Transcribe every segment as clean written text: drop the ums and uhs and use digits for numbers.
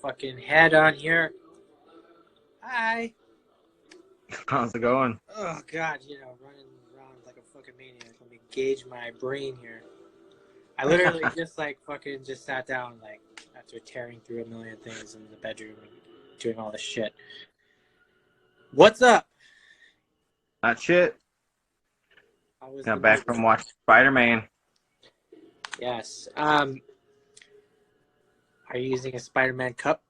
fucking head on here. Hi. How's it going? Oh, God, running around like a fucking maniac. Let me gauge my brain here. I literally just sat down, like, after tearing through a million things in the bedroom and doing all this shit. What's up? Not shit. Got back from watching Spider-Man. Yes. Are you using a Spider-Man cup?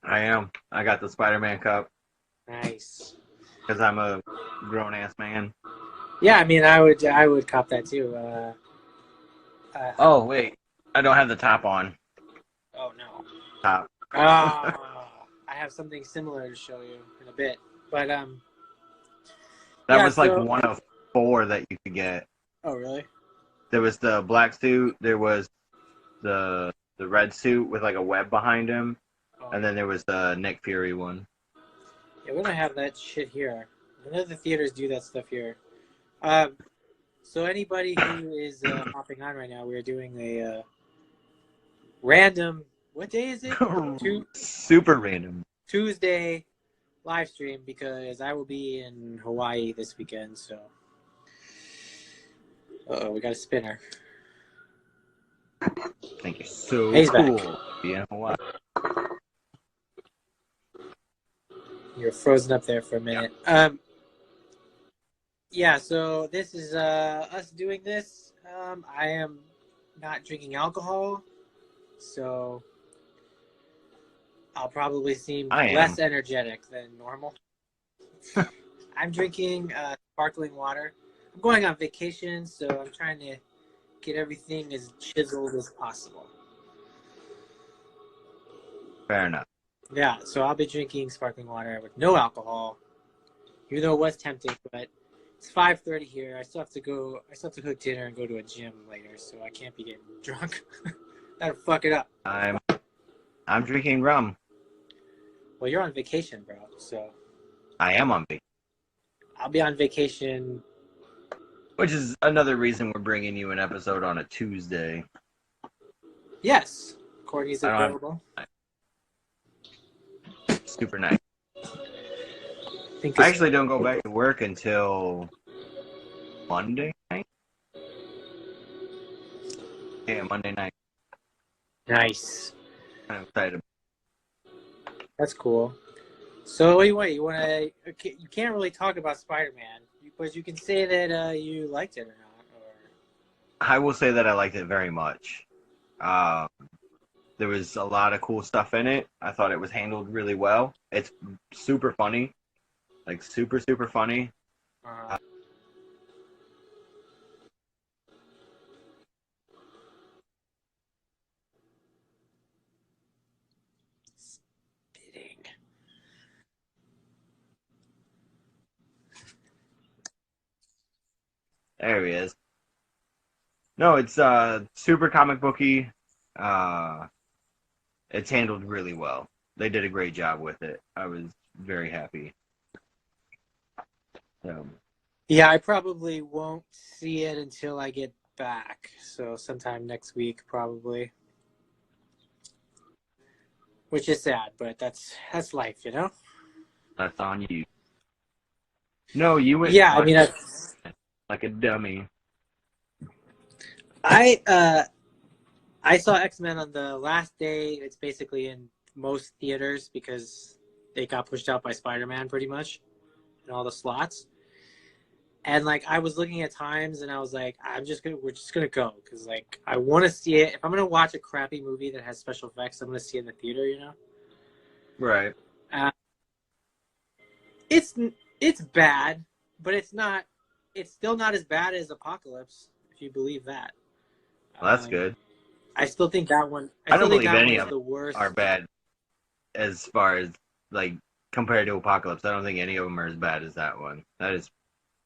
I am. I got the Spider-Man cup. Nice. Because I'm a grown-ass man. Yeah, I mean, I would cop that too. Oh, wait. I don't have the top on. Oh, no. Top. I have something similar to show you in a bit. But, that was like one of 4 that you could get. Oh, really? There was the black suit. There was the red suit with like a web behind him. Oh. And then there was the Nick Fury one. Yeah, we don't have that shit here. None of the theaters do that stuff here. So anybody who is hopping on right now, we're doing a random. What day is it? Super random. Tuesday live stream because I will be in Hawaii this weekend. So, we got a spinner. Thank you. So He's cool. Back. Yeah, Hawaii. You're frozen up there for a minute. Yeah, so this is us doing this. I am not drinking alcohol, so I'll probably seem less energetic than normal. I'm drinking sparkling water. I'm going on vacation, so I'm trying to get everything as chiseled as possible. Fair enough. Yeah, so I'll be drinking sparkling water with no alcohol, even though it was tempting, but it's 5:30 here. I still have to cook dinner and go to a gym later, so I can't be getting drunk. That'll fuck it up. I'm drinking rum. Well, you're on vacation, bro, so... I am on vacation. I'll be on vacation. Which is another reason we're bringing you an episode on a Tuesday. Yes. Courtney's available. Super nice. I actually don't go back to work until Monday night. Yeah, Monday night. Nice. I'm excited. That's cool. So what you want to? You can't really talk about Spider-Man, but you can say that you liked it or not. Or... I will say that I liked it very much. There was a lot of cool stuff in it. I thought it was handled really well. It's super funny. Like, super, super funny. Spitting. There he is. No, it's super comic booky. It's handled really well. They did a great job with it. I was very happy. Yeah, I probably won't see it until I get back. So sometime next week, probably. Which is sad, but that's life, you know? That's on you. No, you went like a dummy. I saw X-Men on the last day. It's basically in most theaters because they got pushed out by Spider-Man pretty much in all the slots. And like I was looking at times and I was like, we're just gonna go because like I want to see it. If I'm gonna watch a crappy movie that has special effects, I'm gonna see it in the theater, you know? Right. It's bad, but it's not. It's still not as bad as Apocalypse, if you believe that. Well, that's good. I still think that one. I don't believe any of them are bad as far as like compared to Apocalypse. I don't think any of them are as bad as that one. That is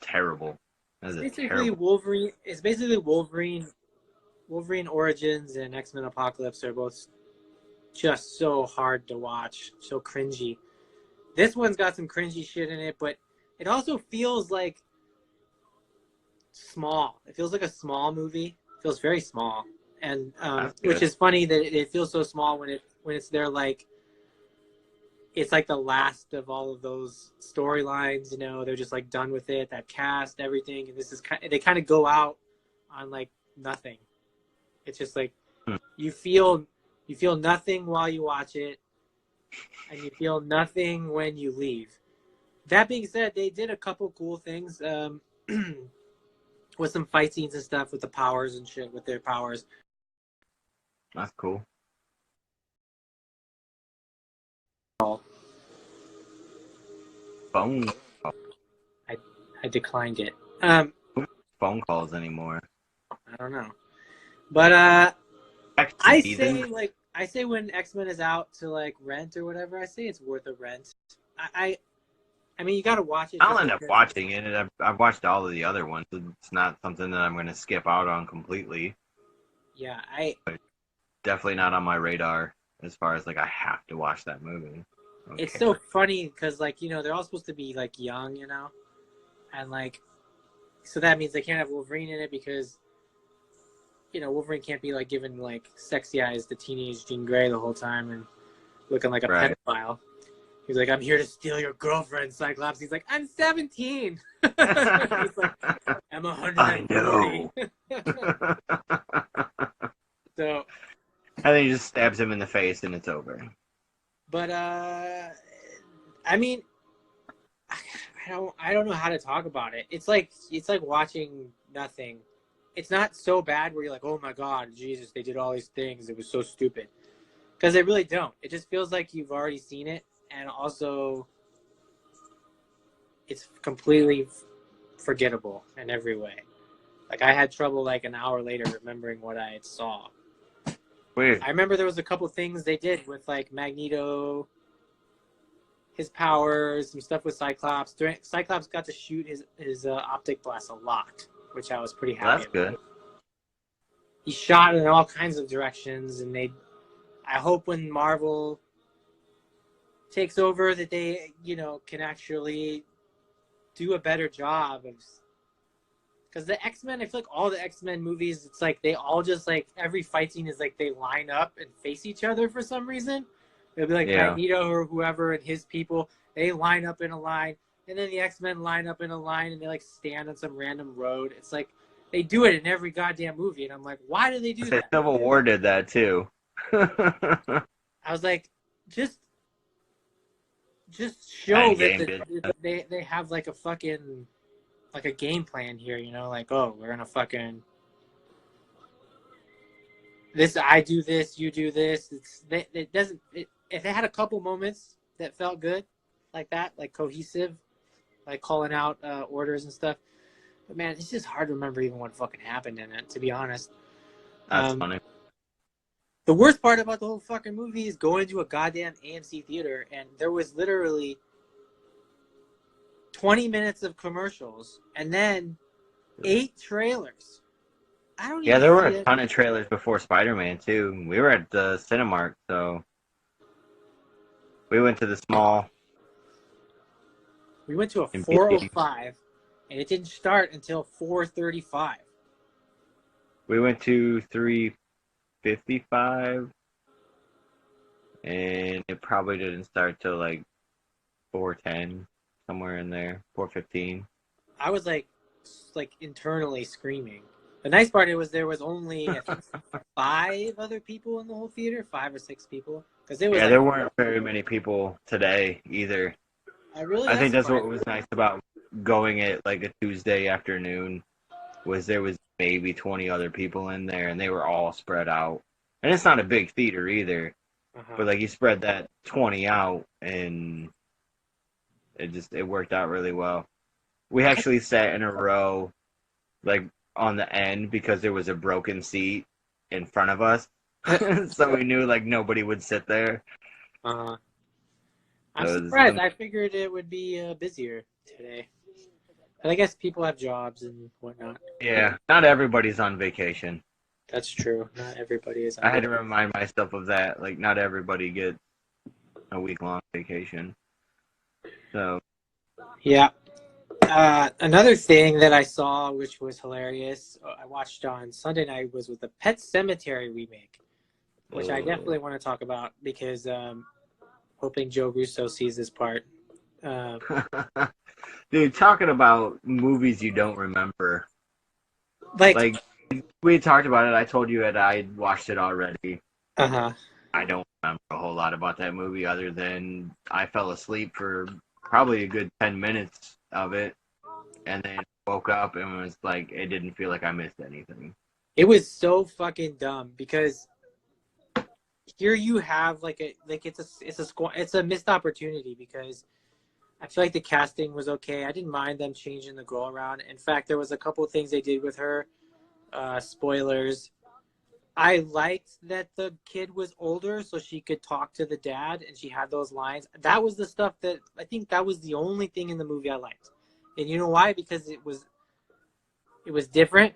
terrible. That is basically Wolverine. It's basically Wolverine. Wolverine Origins and X-Men Apocalypse are both just so hard to watch, so cringy. This one's got some cringy shit in it, but it also feels like small. It feels like a small movie. It feels very small. and which is funny that it feels so small when it's their like. It's like the last of all of those storylines, you know. They're just like done with it. That cast, everything, and this is they kind of go out on like nothing. It's just like you feel nothing while you watch it, and you feel nothing when you leave. That being said, they did a couple cool things with some fight scenes and stuff with the powers and shit with their powers. That's cool. Phone. I declined it. Phone calls anymore. I don't know, but I say when X-Men is out to like rent or whatever, I say it's worth a rent. I mean, you gotta watch it. I'll end up watching it. I've watched all of the other ones. It's not something that I'm going to skip out on completely. Yeah, definitely not on my radar as far as like I have to watch that movie. It's so funny because like, you know, they're all supposed to be like young, you know, and like, so that means they can't have Wolverine in it because, you know, Wolverine can't be like given like sexy eyes to teenage Jean Grey the whole time and looking like a pedophile. He's like, I'm here to steal your girlfriend, Cyclops. He's like, I'm 17. He's like, I'm 140. I know. So, and then he just stabs him in the face and it's over. But I mean, I don't know how to talk about it. It's like watching nothing. It's not so bad where you're like, oh my God, Jesus, they did all these things. It was so stupid. Because they really don't. It just feels like you've already seen it. And also, it's completely forgettable in every way. Like, I had trouble, like, an hour later remembering what I saw. Weird. I remember there was a couple things they did with, like, Magneto, his powers, some stuff with Cyclops. Cyclops got to shoot his optic blast a lot, which I was pretty happy That's about. good. He shot in all kinds of directions, and I hope when Marvel takes over that they, you know, can actually do a better job of, because the X-Men, I feel like all the X-Men movies, it's like they all just like every fight scene is like they line up and face each other for some reason. It'll be like Magneto or whoever and his people, they line up in a line, and then the X-Men line up in a line and they like stand on some random road. It's like they do it in every goddamn movie, and I'm like, why do they do that? Civil War did that too. I was like, just show that they have like a fucking like a game plan here, you know, like, oh, we're gonna fucking this, I do this, you do this. It doesn't if they had a couple moments that felt good like that, like cohesive, like calling out orders and stuff, but man, it's just hard to remember even what fucking happened in it, to be honest. That's funny. The worst part about the whole fucking movie is going to a goddamn AMC theater, and there was literally 20 minutes of commercials and then 8 trailers. I don't even there were a ton of trailers before Spider-Man too. We were at the Cinemark, so we went to the small. We went to a 4:05, and it didn't start until 4:35. We went to 3:55, and it probably didn't start till like 4:10, somewhere in there, 4:15. I was like internally screaming. The nice part was there was only I think 5 other people in the whole theater, 5 or 6 people, because it was there weren't very many people today either. I think that's what was nice about going at like a Tuesday afternoon, was there was maybe 20 other people in there, and they were all spread out. And it's not a big theater either, but like you spread that 20 out, and it worked out really well. We actually sat in a row, like on the end, because there was a broken seat in front of us, so we knew like nobody would sit there. I'm surprised. I figured it would be busier today. But I guess people have jobs and whatnot. Yeah, not everybody's on vacation. That's true. Not everybody is on I had to remind myself of that. Like, not everybody gets a week-long vacation. So. Yeah. Another thing that I saw, which was hilarious, I watched on Sunday night, was with the Pet Cemetery remake, which I definitely want to talk about because hoping Joe Russo sees this part. Dude, talking about movies you don't remember. Like we talked about it. I told you that I watched it already. Uh-huh. I don't remember a whole lot about that movie other than I fell asleep for probably a good 10 minutes of it. And then woke up and was like, it didn't feel like I missed anything. It was so fucking dumb because here you have it's a missed opportunity because I feel like the casting was okay. I didn't mind them changing the girl around. In fact, there was a couple of things they did with her. Spoilers. I liked that the kid was older so she could talk to the dad and she had those lines. That was the stuff that I think that was the only thing in the movie I liked. And you know why? Because it was different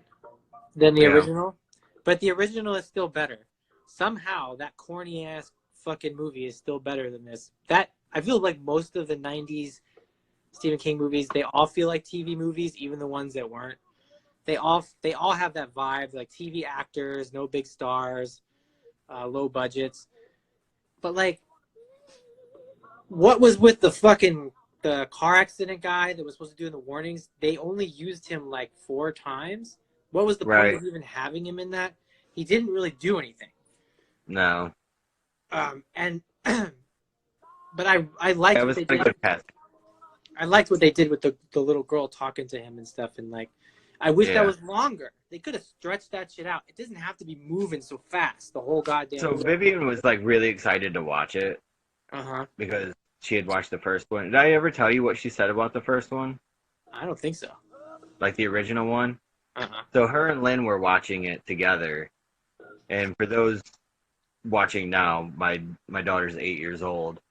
than the original. But the original is still better. Somehow that corny ass fucking movie is still better than this. That I feel like most of the 90s Stephen King movies, they all feel like TV movies, even the ones that weren't. They all have that vibe, like TV actors, no big stars, low budgets. But like, what was with the car accident guy that was supposed to do the warnings? They only used him like 4 times. What was the point of even having him in that? He didn't really do anything. No. And but I liked what they did. I liked what they did with the little girl talking to him and stuff, and like I wish that was longer. They could have stretched that shit out. It doesn't have to be moving so fast the whole goddamn So movie. Vivian was like really excited to watch it. Because she had watched the first one. Did I ever tell you what she said about the first one? I don't think so. Like the original one? So her and Lynn were watching it together. And for those watching now, my daughter's 8 years old.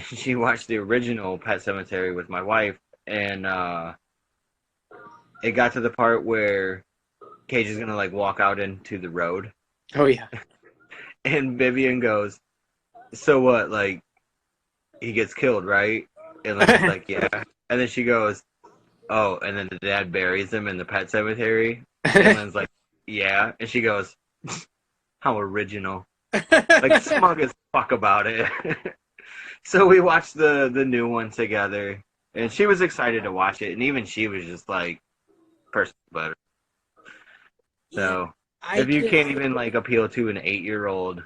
She watched the original Pet Cemetery with my wife, and it got to the part where Cage is gonna like walk out into the road. Oh yeah. And Vivian goes, "So what? Like, he gets killed, right?" And Lynn's like, "Yeah." And then she goes, "Oh," and then the dad buries him in the pet cemetery. And Lynn's like, "Yeah," and she goes, "How original!" Like smug as fuck about it. So we watched the new one together, and she was excited to watch it, and even she was just like, "Person better." So if you can't even like appeal to an 8-year-old,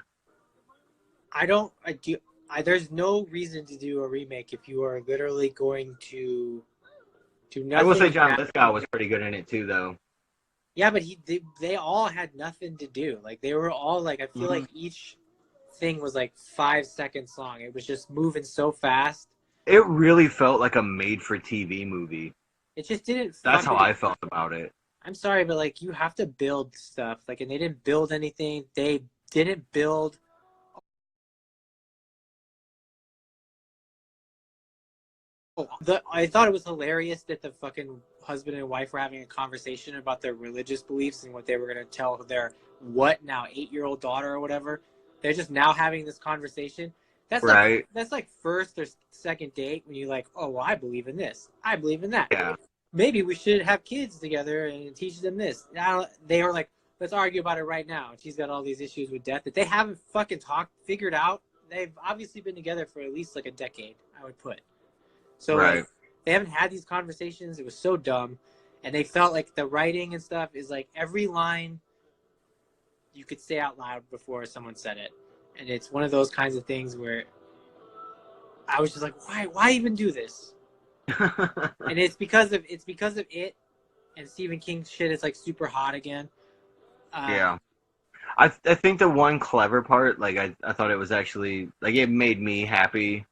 there's no reason to do a remake if you are literally going to do nothing. I will say John Lithgow was pretty good in it too, though. Yeah, but they all had nothing to do. Like they were all like, I feel like each thing was like 5 seconds long. It was just moving so fast. It really felt like a made-for-TV movie. It just didn't. That's how I felt about it. I'm sorry, but like you have to build stuff. Like, and they didn't build anything. They didn't build. I thought it was hilarious that the fucking husband and wife were having a conversation about their religious beliefs and what they were going to tell their 8-year-old daughter or whatever. They're just now having this conversation. That's right. That's like first or second date when you're like, oh, well, I believe in this. I believe in that. Yeah. Maybe we should have kids together and teach them this. Now they were like, let's argue about it right now. And she's got all these issues with death that they haven't fucking figured out. They've obviously been together for at least like a decade, I would put. So like, they haven't had these conversations. It was so dumb. And they felt like the writing and stuff is like every line you could say out loud before someone said it. And it's one of those kinds of things where I was just like, why even do this? And it's because of it and Stephen King shit is like super hot again. Yeah. I think the one clever part, like I thought it was actually like it made me happy,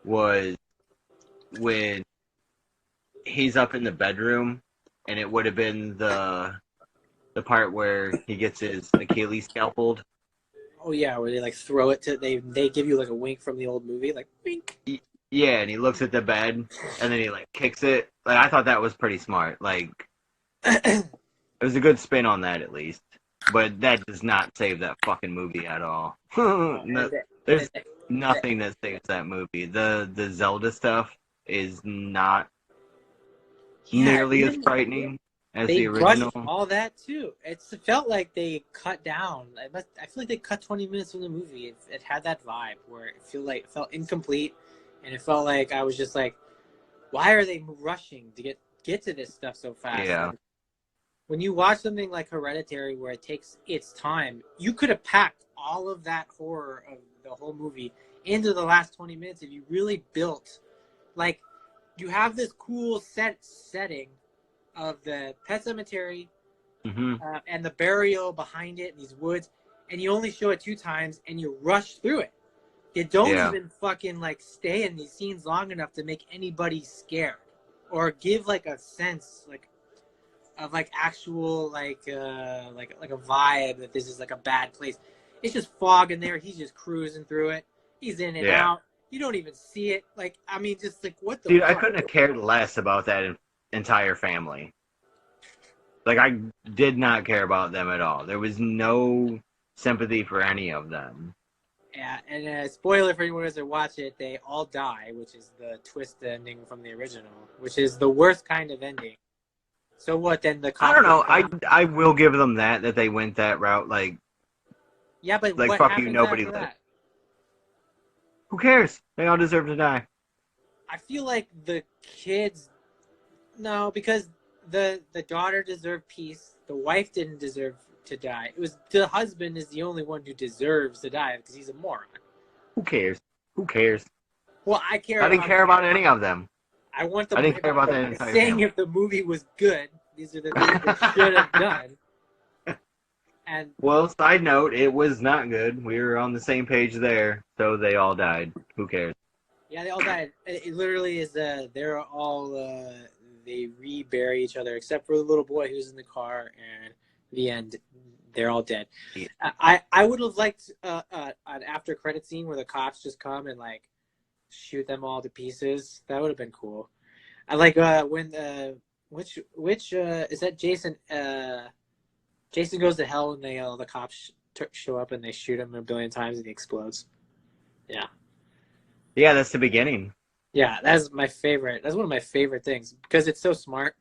was when he's up in the bedroom, and it would have been the part where he gets his Achilles scalpeled. Oh yeah, where they like throw it to they give you like a wink from the old movie, like wink. Yeah, and he looks at the bed and then he like kicks it. Like I thought that was pretty smart. Like it was a good spin on that at least. But that does not save that fucking movie at all. No, there's nothing that saves that movie. The Zelda stuff is not Yeah, nearly as even frightening as they the rushed original. all that too. It felt like they cut down. I feel like they cut 20 minutes from the movie. It had that vibe where it felt incomplete, and it felt like I was just like, why are they rushing to get to this stuff so fast? Yeah. And when you watch something like Hereditary, where it takes its time, you could have packed all of that horror of the whole movie into the last 20 minutes if you really built, like, you have this cool setting of the pet cemetery Hmm. and the burial behind it, these woods, and you only show it 2 times, and you rush through it. You don't Yeah. even fucking like stay in these scenes long enough to make anybody scared, or give like a sense like of like actual like a vibe that this is like a bad place. It's just fog in there. He's just cruising through it. He's in and Yeah. out. You don't even see it. Like, I mean, just like what the Dude, I fuck? couldn't have cared less about that entire family. Like, I did not care about them at all. There was no sympathy for any of them. Yeah, and spoiler for anyone who doesn't watch it, they all die, which is the twist ending from the original, which is the worst kind of ending. So what then? The I cops don't know. come? I will give them that they went that route. Yeah, but Like what fuck you, happens nobody after lived. that? Who cares? They all deserve to die. I feel like the kids, no, because the daughter deserved peace. The wife didn't deserve to die. It was the husband is the only one who deserves to die because he's a moron. Who cares? Who cares? Well, I care. I didn't care about any of them. I want the. I didn't care about that entire Saying family. if the movie was good, these are the things they should have done. And Well, side note, it was not good. We were on the same page there, so they all died. Who cares? yeah, they all died. It literally is. They're all. They rebury each other, except for the little boy who's in the car. And the end, they're all dead. Yeah. I would have liked an after credit scene where the cops just come and like shoot them all to pieces. That would have been cool. I like when which is that Jason? Jason goes to hell and they the cops show up and they shoot him a billion times and he explodes. Yeah. Yeah, that's the beginning. Yeah, that's my favorite. That's one of my favorite things because it's so smart.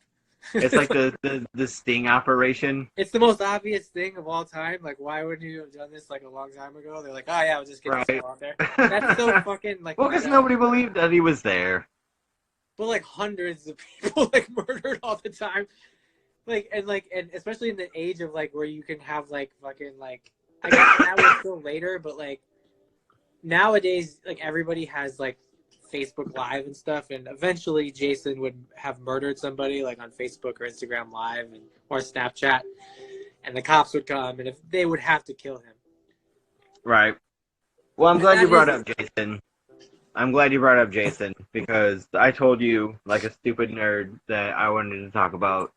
It's like the sting operation. It's the most obvious thing of all time. Like, why wouldn't you have done this like a long time ago? They're like, oh yeah, we'll just get this on there. That's so fucking like. Well, because nobody believed that he was there. But like hundreds of people like murdered all the time. And especially in the age of like where you can have like fucking like I guess that was still later, but like nowadays like everybody has like Facebook Live and stuff, and eventually Jason would have murdered somebody like on Facebook or Instagram Live or Snapchat, and the cops would come and if they would have to kill him. Right. Well, I'm glad you brought up Jason. I'm glad you brought up Jason because I told you like a stupid nerd that I wanted to talk about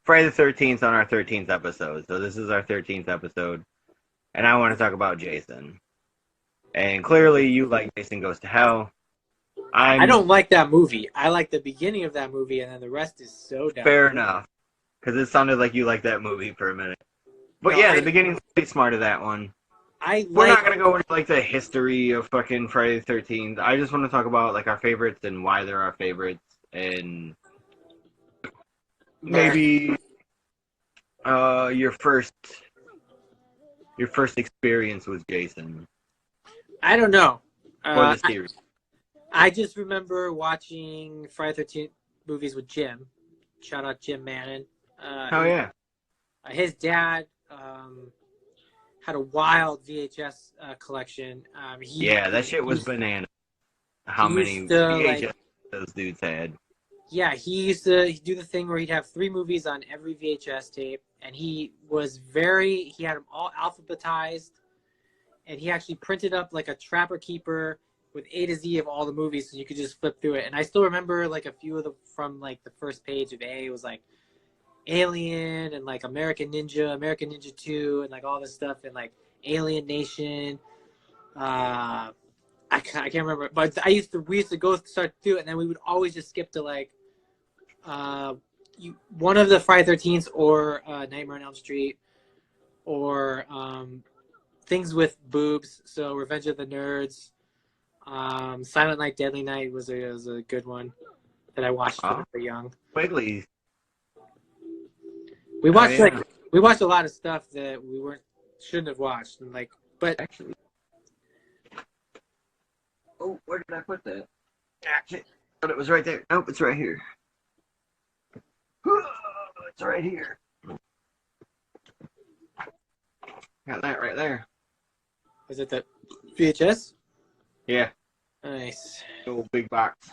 Friday the 13th on our 13th episode. So this is our 13th episode. And I want to talk about Jason. And clearly you like Jason Goes to Hell. I don't like that movie. I like the beginning of that movie and then the rest is so dumb. Fair enough. Because it sounded like you liked that movie for a minute. But no, the beginning's pretty smart of that one. We're not going to go into like the history of fucking Friday the 13th. I just want to talk about like our favorites and why they're our favorites. And maybe your first experience with Jason. I don't know. Or the series. I just remember watching Friday the 13th movies with Jim. Shout out Jim Mannon. Oh yeah. His dad had a wild VHS collection. That shit was bananas. How many VHS those dudes had. Yeah, he used to do the thing where he'd have 3 movies on every VHS tape, and he had them all alphabetized, and he actually printed up like a Trapper Keeper with A to Z of all the movies, so you could just flip through it. And I still remember like a few of them from like the first page of A was like Alien and like American Ninja 2, and like all this stuff, and like Alien Nation. I can't remember, but we used to go start through it, and then we would always just skip to like one of the Friday 13th or Nightmare on Elm Street or things with boobs. So Revenge of the Nerds. Silent Night, Deadly Night was a good one that I watched when I was young. Quigley. We watched yeah. we watched a lot of stuff that we shouldn't have watched, and but actually. Oh, where did I put that? Actually, I thought it was right there. Nope, it's right here. It's right here. Got that right there. Is it the VHS? Yeah. Nice. Old big box.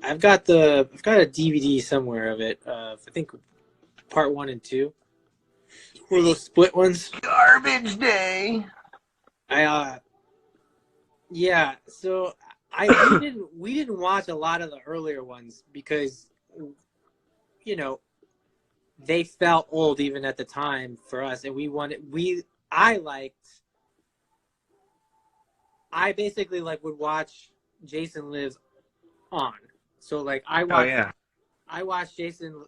I've got a DVD somewhere of it. I think part 1 and 2. One of those split ones. Garbage day. Yeah. So we didn't watch a lot of the earlier ones because, they felt old even at the time for us, and I basically would watch Jason Lives on. So I watched Jason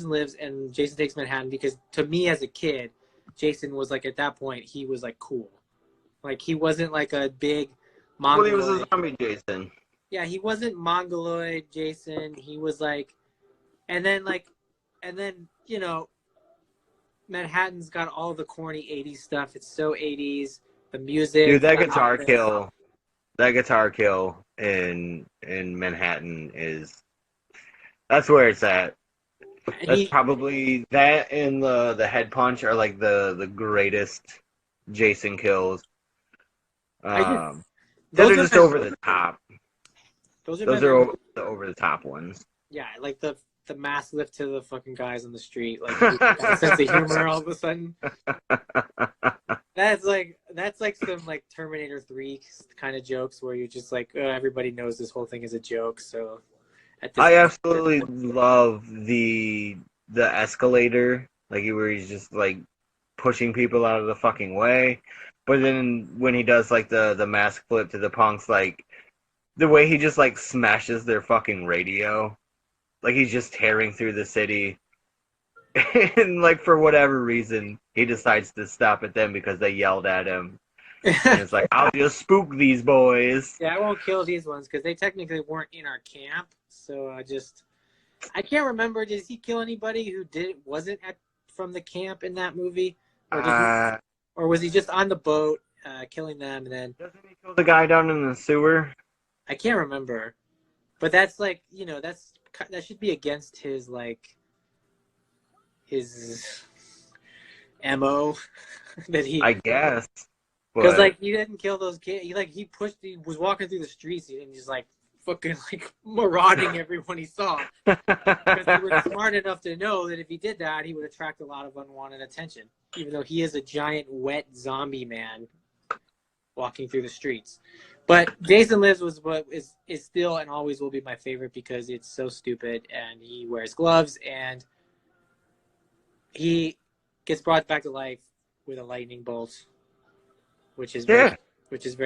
Lives and Jason Takes Manhattan because to me as a kid, Jason was at that point he was cool. He wasn't a big mongoloid. Well, he was a zombie Jason. Yeah, he wasn't mongoloid Jason. He was and then Manhattan's got all the corny 80s stuff. It's so 80s. The music. Dude, that guitar kill in Manhattan that's where it's at. That's probably that and the head punch are the greatest Jason kills. Those are just over the top. Those are the over the top ones. Yeah, the mask lift to the fucking guys on the street, sense of humor all of a sudden. That's some Terminator 3 kind of jokes where you're just everybody knows this whole thing is a joke. So I absolutely love the escalator, where he's just pushing people out of the fucking way. But then when he does the mask flip to the punks, the way he just smashes their fucking radio, he's just tearing through the city. And for whatever reason, he decides to stop at them because they yelled at him. And it's I'll just spook these boys. Yeah, I won't kill these ones because they technically weren't in our camp. So I can't remember. Did he kill anybody who wasn't from the camp in that movie, or was he just on the boat killing them and then? Doesn't he kill the guy down in the sewer? I can't remember, but that's that should be against his his MO that he. I guess. Because he didn't kill those kids. He was walking through the streets and just fucking marauding everyone he saw. Because he was smart enough to know that if he did that, he would attract a lot of unwanted attention. Even though he is a giant wet zombie man walking through the streets. But Jason Lives was is still and always will be my favorite because it's so stupid and he wears gloves and he gets brought back to life with a lightning bolt. Which is very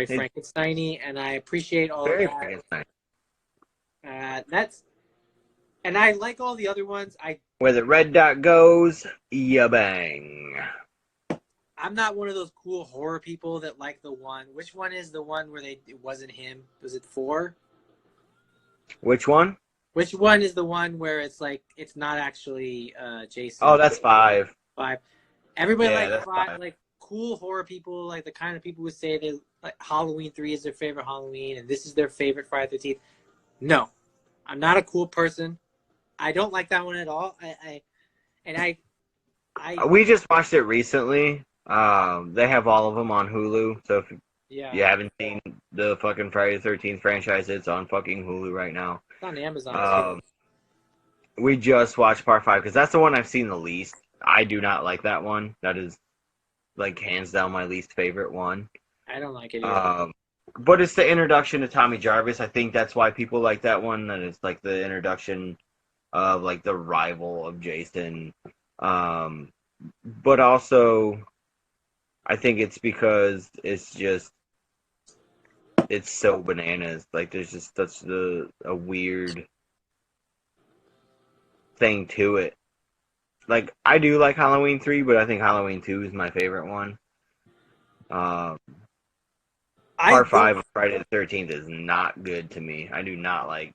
Frankenstein-y, and I appreciate all of that. And I like all the other ones. Where the red dot goes, ya bang. I'm not one of those cool horror people that like the one. Which one is the one where it wasn't him? Was it 4? Which one? Which one is the one where it's it's not actually Jason? Oh, that's 5. 5. Everybody likes 5. Cool horror people, the kind of people who say they Halloween 3 is their favorite Halloween and this is their favorite Friday the 13th. No, I'm not a cool person. I don't like that one at all. We just watched it recently. They have all of them on Hulu. So if you haven't seen the fucking Friday the 13th franchise, it's on fucking Hulu right now. It's on Amazon. We just watched part 5 because that's the one I've seen the least. I do not like that one. That is hands down my least favorite one. I don't like it either. But it's the introduction to Tommy Jarvis. I think that's why people like that one. And it's the introduction of the rival of Jason. But also, I think it's because it's so bananas. There's just such a weird thing to it. I do like Halloween 3, but I think Halloween 2 is my favorite one. I Part don't. 5 of Friday the 13th is not good to me. I do not like.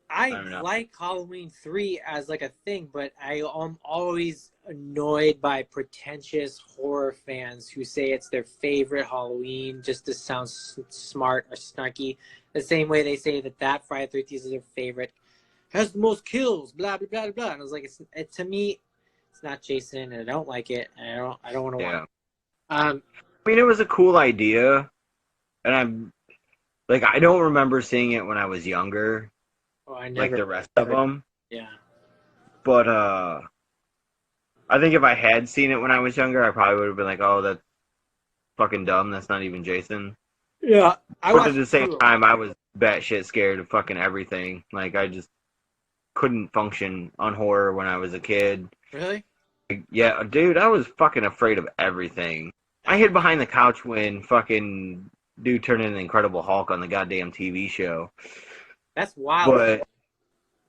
I I don't know. like Halloween 3 as like a thing, but I am always annoyed by pretentious horror fans who say it's their favorite Halloween just to sound smart or snarky. The same way they say that Friday the 13th is their favorite, has the most kills, blah blah blah blah. And I was like, to me, it's not Jason, and I don't like it, and I don't want to watch Yeah. it. Um, I mean, it was a cool idea, and I'm like, I don't remember seeing it when I was younger, oh, I like never, the rest of never, them. yeah, But I think if I had seen it when I was younger, I probably would have been like, "Oh, that's fucking dumb. That's not even Jason." yeah. I But at watched the same two of them. time, I was batshit scared of fucking everything. Like, I just couldn't function on horror when I was a kid. Really? Like, yeah, dude, I was fucking afraid of everything. I hid behind the couch when fucking dude turned into the Incredible Hulk on the goddamn TV show. That's wild. But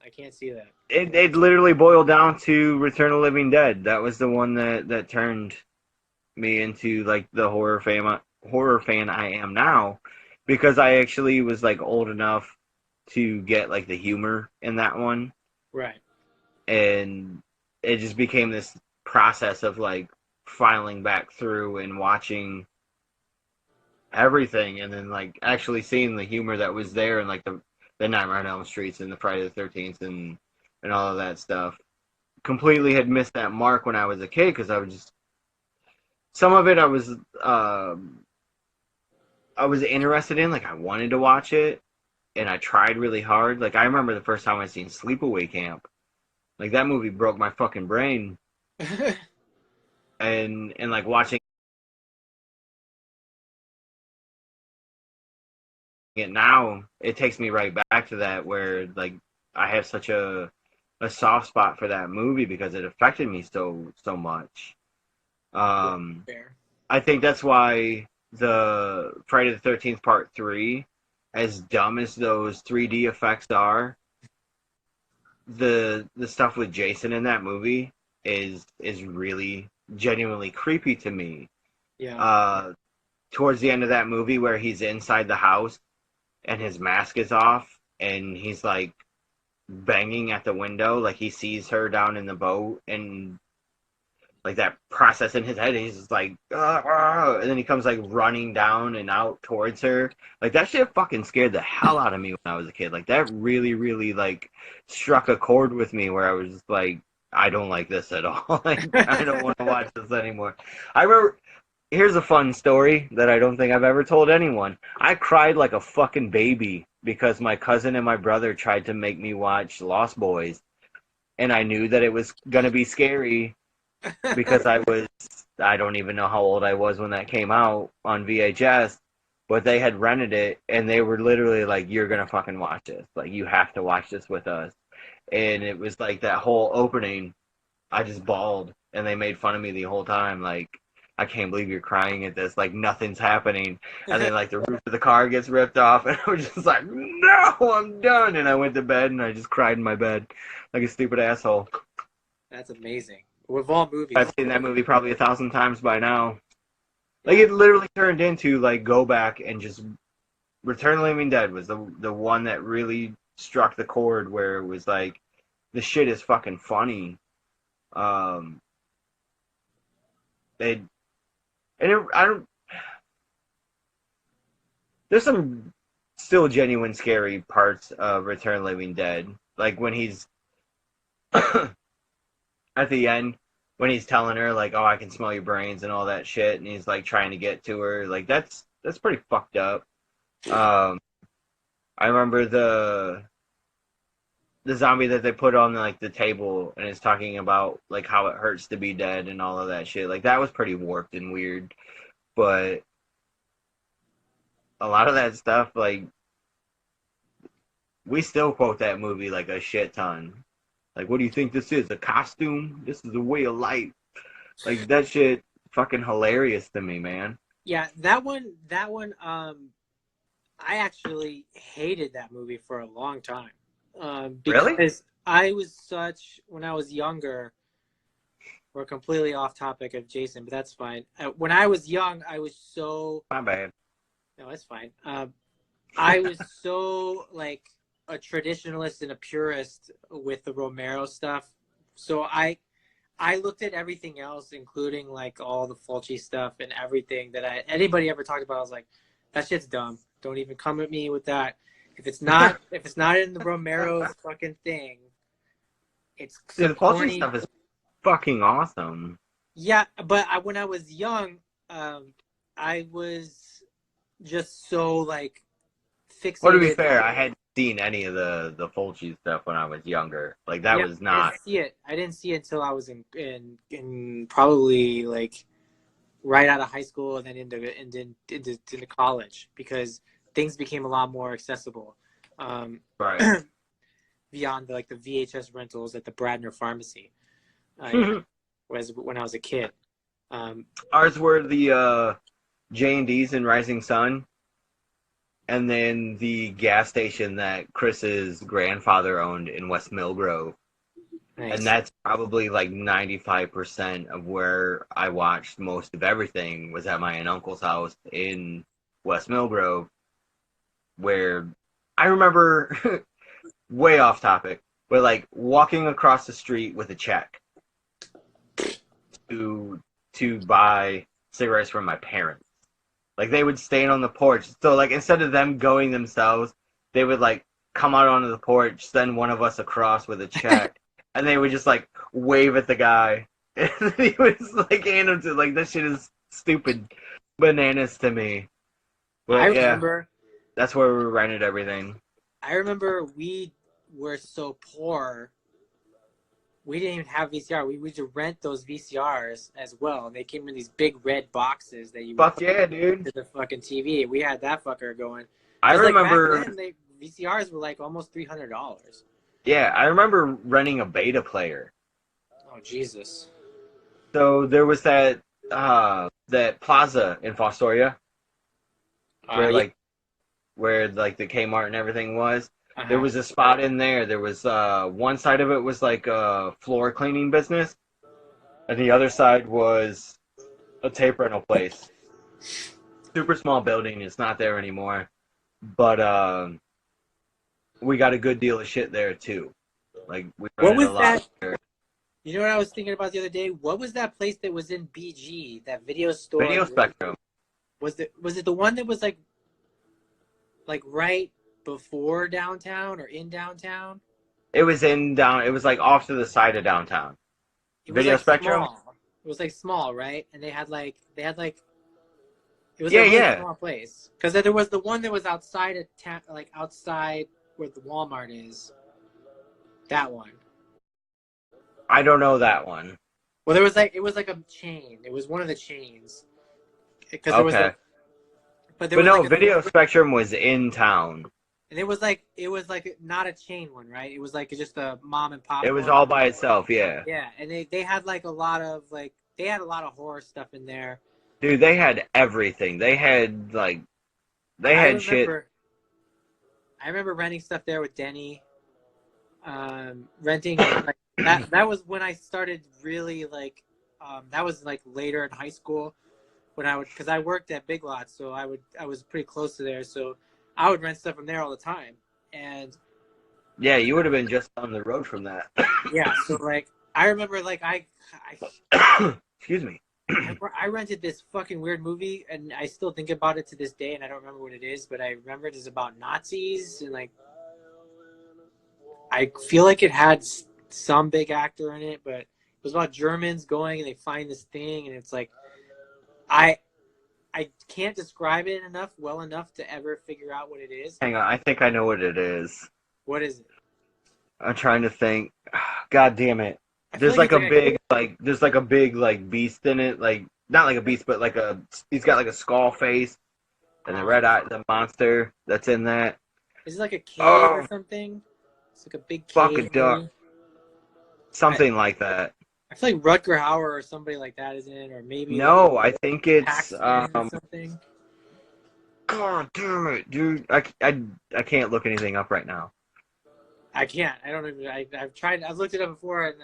I can't see that. it literally boiled down to Return of the Living Dead. That was the one that turned me into like the horror fan I am now, because I actually was like old enough to get like the humor in that one, Right. and it just became this process of like filing back through and watching everything, and then like actually seeing the humor that was there, and like the Nightmare on Elm Streets and the Friday the 13th and all of that stuff. Completely had missed that mark when I was a kid, because I was just, some of it I was interested in, like I wanted to watch it, and I tried really hard. Like I remember the first time I seen Sleepaway Camp. Like that movie broke my fucking brain, and like watching it now, it takes me right back to that, where like I have such a soft spot for that movie because it affected me so much. Um, Fair. I think that's why the Friday the 13th Part 3, as dumb as those 3D effects are, the stuff with Jason in that movie is really genuinely creepy to me. Yeah. Uh, Towards the end of that movie, where he's inside the house and his mask is off and he's like banging at the window, like he sees her down in the boat, and like that process in his head, he's just like, and then he comes like running down and out towards her. Like that shit fucking scared the hell out of me when I was a kid. Like that really like struck a chord with me, where I was just like, I don't like this at all. Like I don't want to watch this anymore. I remember, here's a fun story that I don't think I've ever told anyone. I cried like a fucking baby because my cousin and my brother tried to make me watch Lost Boys, and I knew that it was gonna be scary because I don't even know how old I was when that came out on VHS, but they had rented it, and they were literally like, "You're gonna fucking watch this. Like, you have to watch this with us." And it was like that whole opening, I just bawled, and they made fun of me the whole time. Like, I can't believe you're crying at this. Like, nothing's happening. And then like the roof of the car gets ripped off, and I was just like, "No, I'm done." And I went to bed, and I just cried in my bed like a stupid asshole. That's amazing. With all movies. I've seen that movie probably 1,000 times by now. Like Yeah. it literally turned into like go back and just Return of the Living Dead was the one that really struck the chord, where it was like the shit is fucking funny. Um, it and it, I don't. There's some still genuine scary parts of Return of the Living Dead, like when he's at the end, when he's telling her like, "Oh, I can smell your brains" and all that shit, and he's like trying to get to her. Like that's pretty fucked up. Um, I remember the zombie that they put on like the table, and it's talking about like how it hurts to be dead and all of that shit. Like that was pretty warped and weird, but a lot of that stuff, like we still quote that movie like a shit ton. Like, what do you think this is? A costume? This is a way of life. Like that shit fucking hilarious to me, man. Yeah, that one, I actually hated that movie for a long time. Really? Because I was when I was younger, we're completely off topic of Jason, but that's fine. When I was young, I was so My bad. No, it's fine. I was so like a traditionalist and a purist with the Romero stuff. So I looked at everything else, including like all the Fulci stuff and everything that anybody ever talked about. I was like, that shit's dumb. Don't even come at me with that. If it's not in the Romero's fucking thing, it's Dude, some the Fulci corny. stuff is fucking awesome. Yeah, but when I was young, I was just so like Well, to be fixated. fair, I hadn't seen any of the Fulci stuff when I was younger. Like that Yeah, was I didn't not. see it. I didn't see it until I was in probably like right out of high school and then into college because things became a lot more accessible Right. beyond like the VHS rentals at the Bradner Pharmacy. Was when I was a kid. Ours were the J&Ds in Rising Sun, and then the gas station that Chris's grandfather owned in West Millgrove. Nice. And that's probably like 95% of where I watched most of everything was at my aunt and uncle's house in West Millgrove, where I remember, way off topic, but like walking across the street with a check to buy cigarettes from my parents. Like they would stand on the porch. So like instead of them going themselves, they would like come out onto the porch, send one of us across with a check, and they would just like wave at the guy. And he was like hand him to like this shit is stupid bananas to me. I But yeah, remember. that's where we rented everything. I remember we were so poor. We didn't even have VCR. We would rent those VCRs as well. And they came in these big red boxes that you would Fuck put yeah, dude. to the fucking TV. We had that fucker going. I Because like back remember. then, VCRs were like almost $300. Yeah, I remember renting a beta player. Oh Jesus! So there was that plaza in Fostoria where Yeah. like the Kmart and everything was. There Uh-huh. was a spot in there. There was one side of it was like a floor cleaning business, and the other side was a tape rental place. Super small building. It's not there anymore, but we got a good deal of shit there too. Like we What rented a was lot that? there. You know what I was thinking about the other day? What was that place that was in BG? That video store? Video Spectrum. Was it the one that was like right before downtown or in downtown? It was in down. It was like off to the side of downtown. It was Video like Spectrum. small. It was like small, right? And they had like it was Yeah, a really yeah. small place because there was the one that was outside of town, like outside where the Walmart is. That one. I don't know that one. Well, it was like a chain. It was one of the chains because there was Okay. but there But was no, like Video Spectrum was in town. and it was like not a chain one, right? It was like just a mom and pop It was one. all by itself, yeah. Yeah, and they had like a lot of they had a lot of horror stuff in there. Dude, they had everything. They had shit. I remember renting stuff there with Denny. Renting like that was when I started really like that was like later in high school when because I worked at Big Lots, so I was pretty close to there, so I would rent stuff from there all the time. And Yeah, you would have been just on the road from that. yeah, so like I remember like Excuse me. I rented this fucking weird movie, and I still think about it to this day, and I don't remember what it is, but I remember it is about Nazis, and like I feel like it had some big actor in it, but it was about Germans going and they find this thing, and it's like I can't describe it well enough to ever figure out what it is. Hang on, I think I know what it is. What is it? I'm trying to think. God damn it. There's like a big beast in it, like not like a beast, but like he's got like a skull face and the red eye, the monster that's in that. Is it like a cave or something? It's like a big cave. Fuck a duck. Something like that. I feel like Rutger Hauer or somebody like that is in it, or maybe no, I think it's or something. God damn it, dude! I can't look anything up right now. I can't. I don't even. I've tried. I've looked it up before,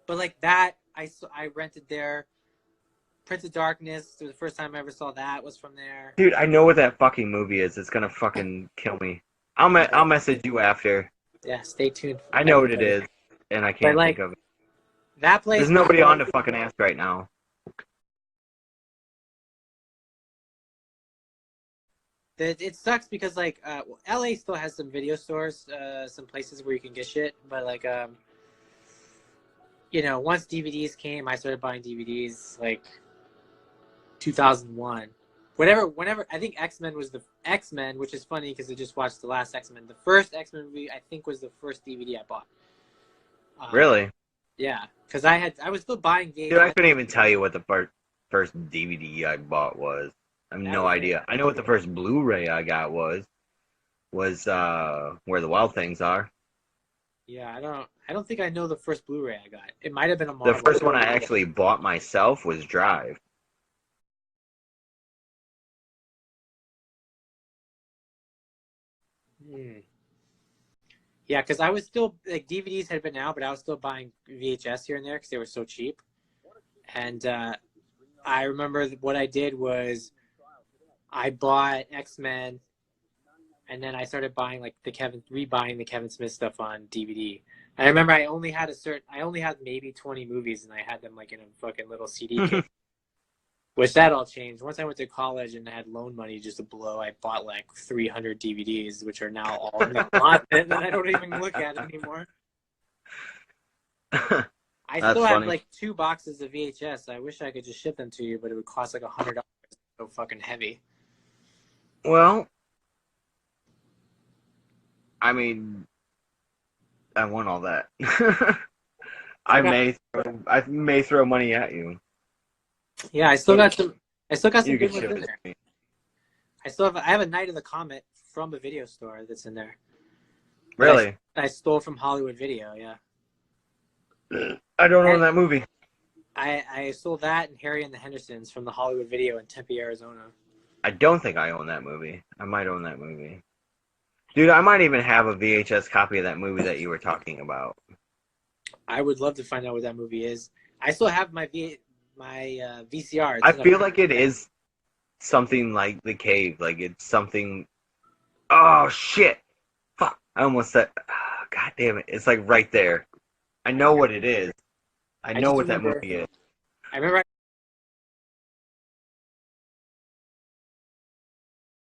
but like that, I rented there. Prince of Darkness. The first time I ever saw that was from there. Dude, I know what that fucking movie is. It's gonna fucking kill me. I'll message you after. Yeah, stay tuned. I know what it is, and I can't think of it. That place. There's nobody on to fucking ask right now. It sucks because like LA still has some video stores, some places where you can get shit, but like you know, once DVDs came, I started buying DVDs like 2001. Whenever I think X-Men was the X-Men, which is funny because I just watched the last X-Men. The first X-Men movie I think was the first DVD I bought. Really? Yeah, because I was still buying games. Dude, I couldn't even tell you what the first DVD I bought was. I have no idea. I know what the first Blu-ray I got was Where the Wild Things Are. Yeah, I don't think I know the first Blu-ray I got. It might have been a Marvel. The first one I actually bought myself was Drive. Yeah, because I was still, like, DVDs had been out, but I was still buying VHS here and there because they were so cheap. And I remember what I did was I bought X-Men, and then I started buying, like, rebuying the Kevin Smith stuff on DVD. And I remember I only had maybe 20 movies, and I had them, like, in a fucking little CD case. Which that all changed. Once I went to college and I had loan money just to blow, I bought like 300 DVDs, which are now all in the closet, and I don't even look at anymore. I still have like 2 boxes of VHS. I wish I could just ship them to you, but it would cost like $100. It's so fucking heavy. Well, I mean, I want all that. I may throw money at you. Yeah, I still got some good ones in there. I have a Night of the Comet from a video store that's in there. Really? I stole from Hollywood Video, yeah. I don't own that movie. I stole that and Harry and the Hendersons from the Hollywood Video in Tempe, Arizona. I don't think I own that movie. I might own that movie. Dude, I might even have a VHS copy of that movie that you were talking about. I would love to find out what that movie is. I still have my VCR. I feel like it is something like The Cave. Like it's something. Oh shit! Fuck! I almost said. Oh, God damn it! It's like right there. I know what it is. I know what that movie is. I remember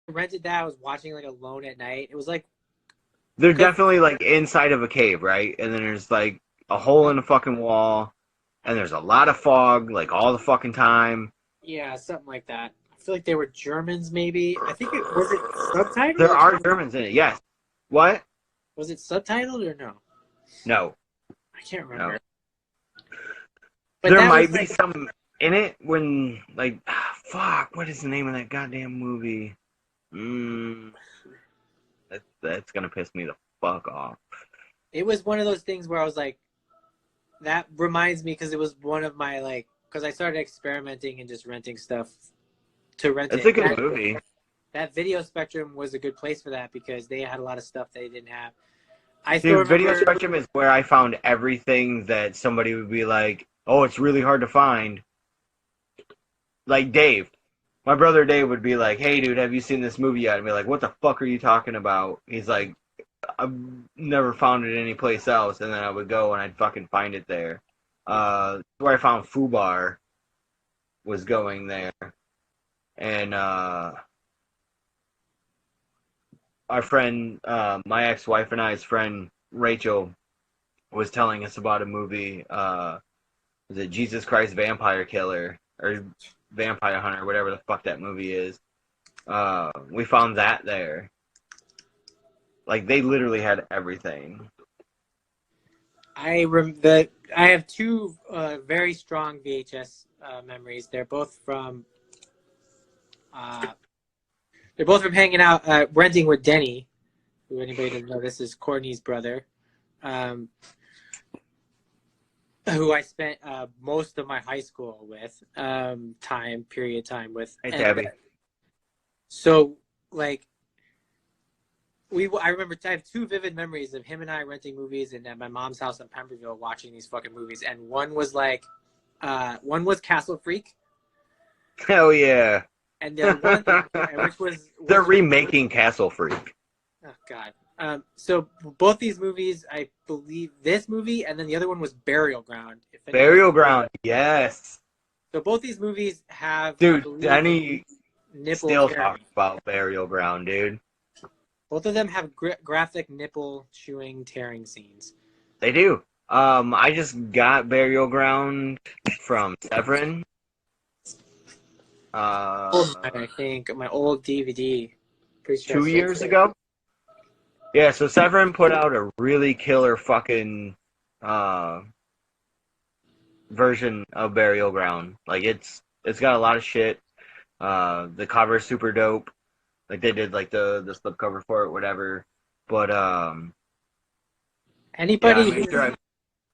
I rented that. I was watching like alone at night. It was like they're definitely like inside of a cave, right? And then there's like a hole in the fucking wall. And there's a lot of fog, like, all the fucking time. Yeah, something like that. I feel like they were Germans, maybe. I think was it subtitled? There are Germans in it, yes. What? Was it subtitled or no? No. I can't remember. No. But there might be some in it when, like, fuck, what is the name of that goddamn movie? That's gonna piss me the fuck off. It was one of those things where I was like, that reminds me because it was one of my because I started experimenting and just renting stuff to rent. It's a good movie. That Video Spectrum was a good place for that because they had a lot of stuff they didn't have. Video Spectrum is where I found everything that somebody would be like, "Oh, it's really hard to find." Like Dave, my brother Dave would be like, "Hey, dude, have you seen this movie yet?" I'd be like, "What the fuck are you talking about?" He's like, I've never found it anyplace else, and then I would go and I'd fucking find it there. Where I found Fubar was going there, and our friend, my ex-wife and I's friend Rachel, was telling us about a movie. Was it Jesus Christ Vampire Killer or Vampire Hunter, whatever the fuck that movie is? We found that there. Like, they literally had everything. I have 2 very strong VHS memories. They're both from hanging out, renting with Denny, who anybody doesn't know, this is Courtney's brother, who I spent most of my high school with, time with. Hey, Tabby. So, like, I remember I have 2 vivid memories of him and I renting movies and at my mom's house in Pemberville watching these fucking movies. And one was one was Castle Freak, Hell yeah. And the one, which was They're remaking Castle Freak. oh god. So both these movies, I believe this movie, and then the other one was Burial Ground. Burial Ground, yes. So both these movies have, Dude, I believe, Denny nipple still tearing. talks about Burial Ground, dude. Both of them have graphic nipple chewing tearing scenes. They do. I just got Burial Ground from Severin. I think my old DVD. Pretty sure 2 years ago. Yeah, so Severin put out a really killer fucking version of Burial Ground. Like it's got a lot of shit. The cover's super dope. Like they did like the slipcover for it, whatever. But anybody yeah, I made sure I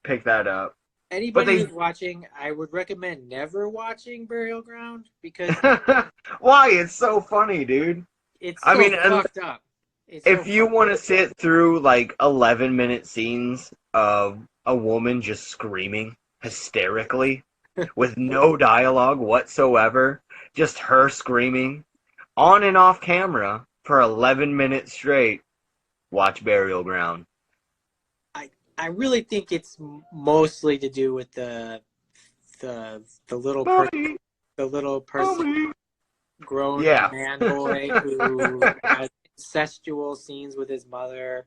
pick that up. Anybody who's watching, I would recommend never watching Burial Ground because why? It's so funny, dude. It's so fucked up. If you want to sit through like 11-minute scenes of a woman just screaming hysterically with no dialogue whatsoever, just her screaming on and off camera for 11 minutes straight, watch Burial Ground. I really think it's mostly to do with the little person, grown man boy who has incestual scenes with his mother.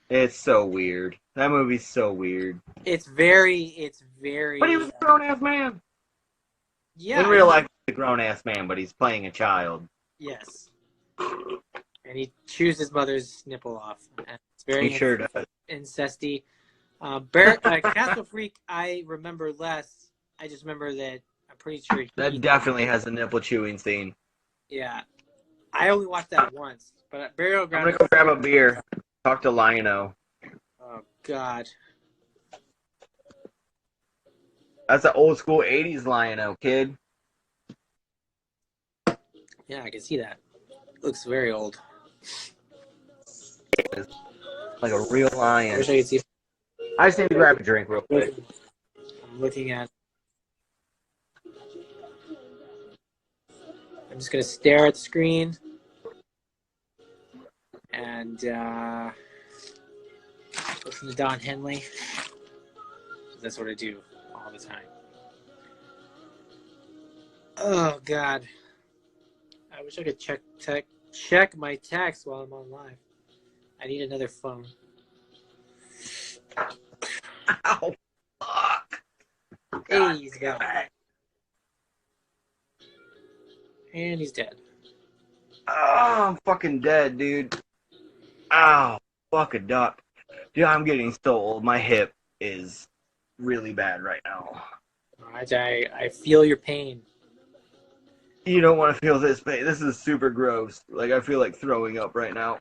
It's so weird. That movie's so weird. It's very. But he was a grown ass man. Yeah. In real life, he's a grown ass man, but he's playing a child. Yes. And he chews his mother's nipple off. And it's very. He sure does. Incesty. Castle Freak, I remember less. I just remember that I'm pretty sure that definitely has a nipple chewing scene. Yeah, I only watched that once, but Burial Ground. I'm gonna go grab a beer. Talk to Lion-O. Oh God, that's an old school '80s Lion-O, kid. Yeah, I can see that. Looks very old. Like a real lion. I wish I could see. I just need to grab a drink real quick. I'm looking at. I'm just gonna stare at the screen and listen to Don Henley. That's what I do all the time. Oh God, I wish I could check my text while I'm on live. I need another phone. Ow, fuck. Hey, he's gone. And he's dead. Oh, I'm fucking dead, dude. Ow, fuck a duck. Dude, I'm getting so old. My hip is really bad right now. I feel your pain. You don't want to feel this pain. This is super gross. Like, I feel like throwing up right now.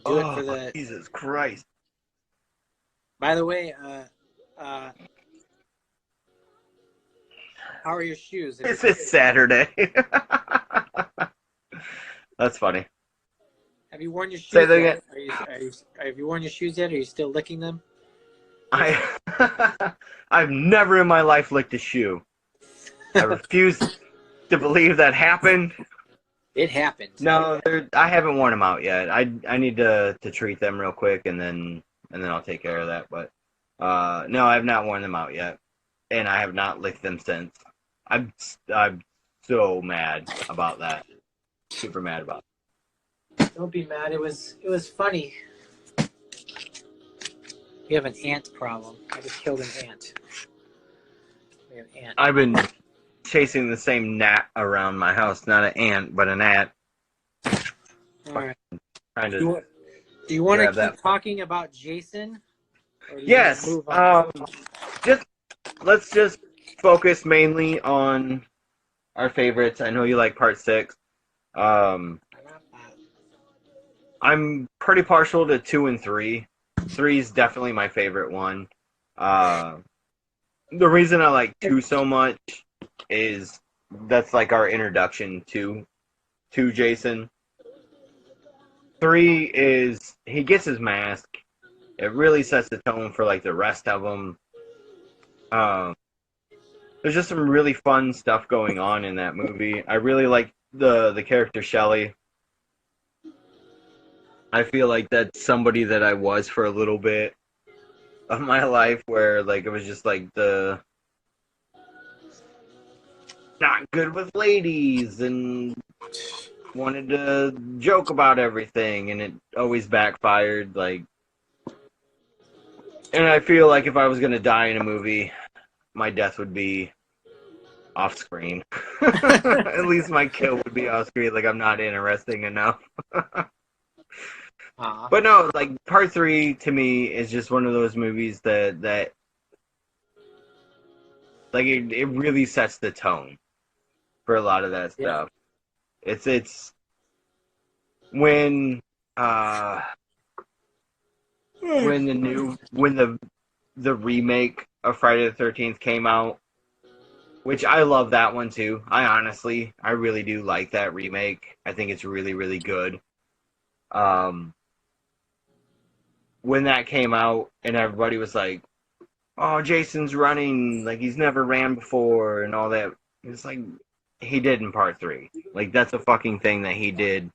Do it for the... Jesus Christ. By the way, how are your shoes? It's Saturday. That's funny. Have you worn your shoes Say that yet? again. Have you worn your shoes yet? Are you still licking them? I've never in my life licked a shoe. I refuse to believe that happened. It happened. No, I haven't worn them out yet. I need to treat them real quick and then I'll take care of that. But no, I have not worn them out yet, and I have not licked them since. I'm so mad about that. Super mad about it. Don't be mad. It was funny. We have an ant problem. I just killed an ant. We have ant. I've been chasing the same gnat around my house. Not an ant, but a gnat. All right. Trying to do you want to keep talking about Jason? Yes. Let's just focus mainly on our favorites. I know you like part 6. I'm pretty partial to 2 and 3. 3 is definitely my favorite one. The reason I like 2 so much is that's like our introduction to Jason. 3 is he gets his mask. It really sets the tone for like the rest of them. there's just some really fun stuff going on in that movie. I really like the character Shelley. I feel like that's somebody that I was for a little bit of my life, where like it was just like the not good with ladies and wanted to joke about everything, and it always backfired. Like, and I feel like if I was gonna die in a movie, my death would be off screen. At least my kill would be off screen. Like, I'm not interesting enough. But no, like Part 3 to me is just one of those movies that like it really sets the tone for a lot of that stuff. It's when the remake of Friday the 13th came out, which I love that one too. I really do like that remake. I think it's really, really good. When that came out and everybody was like, oh, Jason's running like he's never ran before and all that. It's like, he did in Part 3. Like, that's a fucking thing that he did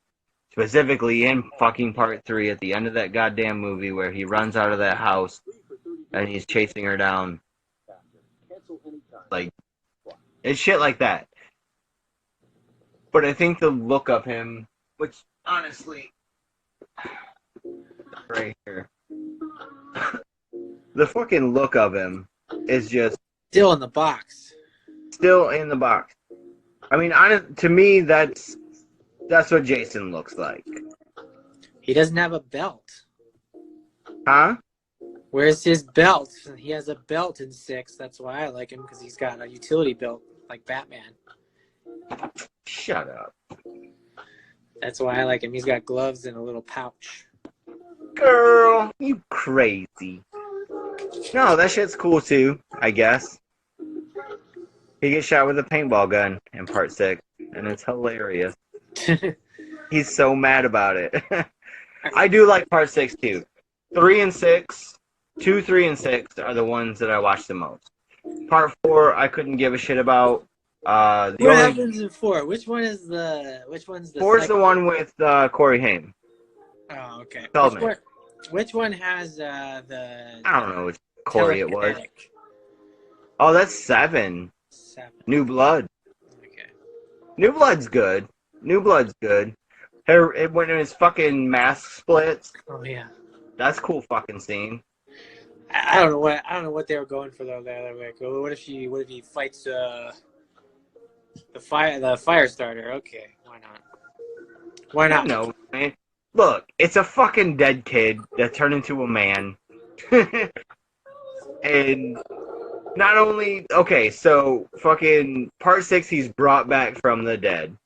specifically in fucking Part 3 at the end of that goddamn movie where he runs out of that house and he's chasing her down. Like, it's shit like that. But I think the look of him, which honestly, right here, the fucking look of him is just still in the box. Still in the box. I mean, to me, that's what Jason looks like. He doesn't have a belt. Huh? Where's his belt? He has a belt in 6. That's why I like him, because he's got a utility belt like Batman. Shut up. That's why I like him. He's got gloves and a little pouch. Girl, you crazy. No, that shit's cool too, I guess. He gets shot with a paintball gun in Part 6, and it's hilarious. He's so mad about it. I do like Part 6 too. 3 and 6, 2, 3, and 6 are the ones that I watch the most. Part 4, I couldn't give a shit about. What happens in 4? Which one's the 4 is the one with Corey Haim. Oh, okay. Tell me. Which one has the... I don't know which Corey it was. Oh, that's 7. New Blood. Okay. New Blood's good. When his fucking mask splits. Oh yeah. That's a cool fucking scene. I don't know what they were going for though. Like, what if he fights the fire starter? Okay, why not? No, man. Look, it's a fucking dead kid that turned into a man. And not only, okay, so fucking Part 6, he's brought back from the dead.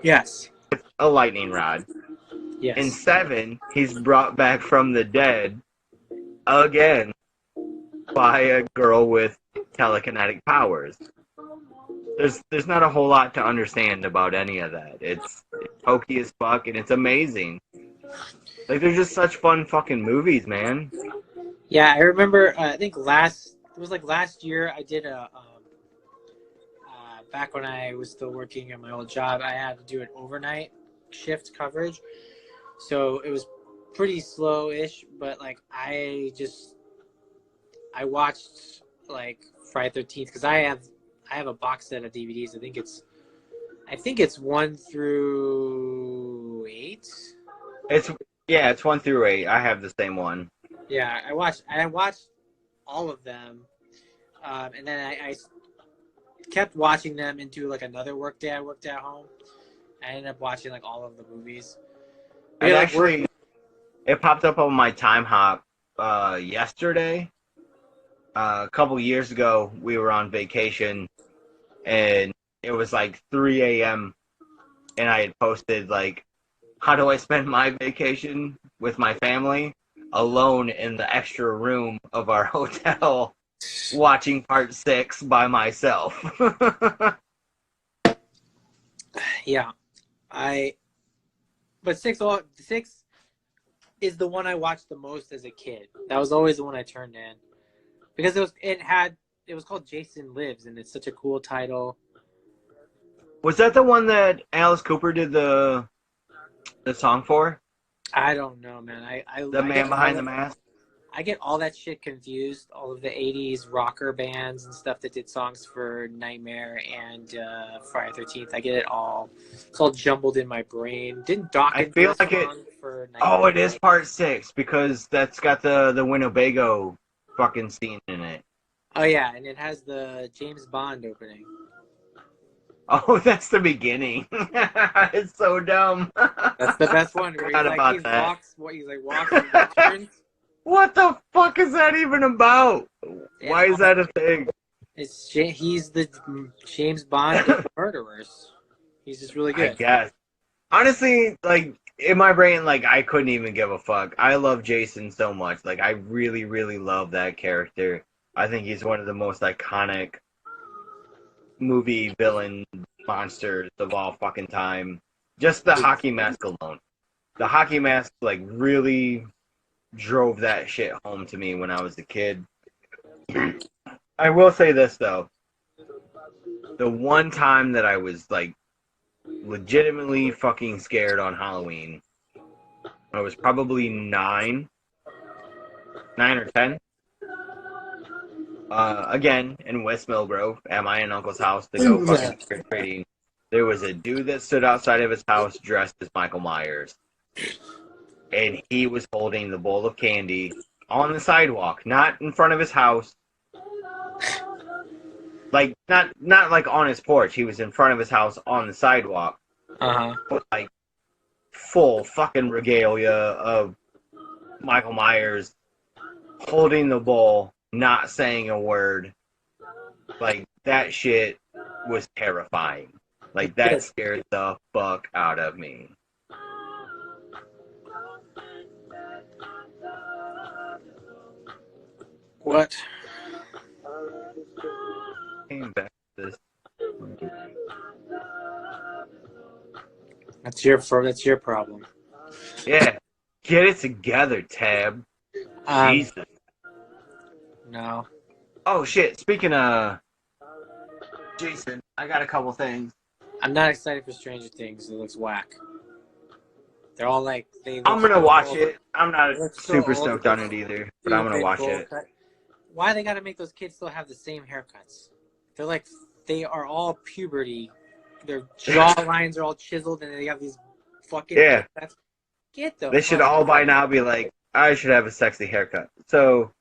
Yes. With a lightning rod. Yes. In 7, he's brought back from the dead again by a girl with telekinetic powers. There's not a whole lot to understand about any of that. It's hokey as fuck, and it's amazing. Like, they're just such fun fucking movies, man. Yeah, I remember, I think last year I did back when I was still working at my old job, I had to do an overnight shift coverage. So it was pretty slow-ish, but like I watched like Friday 13th because I have a box set of DVDs. I think it's 1 through 8. It's 1 through 8. I have the same one. Yeah, I watched all of them, and then I kept watching them into like another work day I worked at home. I ended up watching like all of the movies. And actually, it popped up on my time hop yesterday. A couple years ago, we were on vacation, and it was like 3 a.m. and I had posted like, how do I spend my vacation with my family? Alone in the extra room of our hotel, watching Part 6 by myself. Yeah, but 6 is the one I watched the most as a kid. That was always the one I turned in because it it was called Jason Lives, and it's such a cool title. Was that the one that Alice Cooper did the song for? I don't know, man. The Man Behind the Mask? I get all that shit confused. All of the '80s rocker bands and stuff that did songs for Nightmare and Friday 13th. I get it all. It's all jumbled in my brain. Didn't Dawkins do a song for Nightmare? Oh, it is part 6 because that's got the Winnebago fucking scene in it. Oh yeah, and it has the James Bond opening. Oh, that's the beginning. It's so dumb. That's the best one. Where he's like walks and turns. What the fuck is that even about? Why is that a thing? He's the James Bond of murderers. He's just really good. I guess. Honestly, like, in my brain, like, I couldn't even give a fuck. I love Jason so much. Like, I really, really love that character. I think he's one of the most iconic movie villain monsters of all fucking time. Just the hockey mask alone. The hockey mask, like, really drove that shit home to me when I was a kid. I will say this, though. The one time that I was, like, legitimately fucking scared on Halloween, I was probably 9 or 10. Again, in West Millgrove, at my aunt and uncle's house to go fucking trick-or-treating, there was a dude that stood outside of his house dressed as Michael Myers. And he was holding the bowl of candy on the sidewalk, not in front of his house. Like, not like on his porch. He was in front of his house on the sidewalk. But, like, full fucking regalia of Michael Myers holding the bowl, not saying a word. Like, that shit was terrifying. Like, that scared the fuck out of me. What? Came back to this. That's your problem. Yeah. Get it together, Tab. Jesus. No. Oh, shit. Speaking of Jason, I got a couple things. I'm not excited for Stranger Things. It looks whack. They're all like... I'm going to watch it. I'm not super stoked on it either, but I'm going to watch it. Why they got to make those kids still have the same haircuts? They're like... They are all puberty. Their jaw lines are all chiseled, and they have these fucking... Yeah. Haircuts. Get them. They should all by now be like, I should have a sexy haircut. So,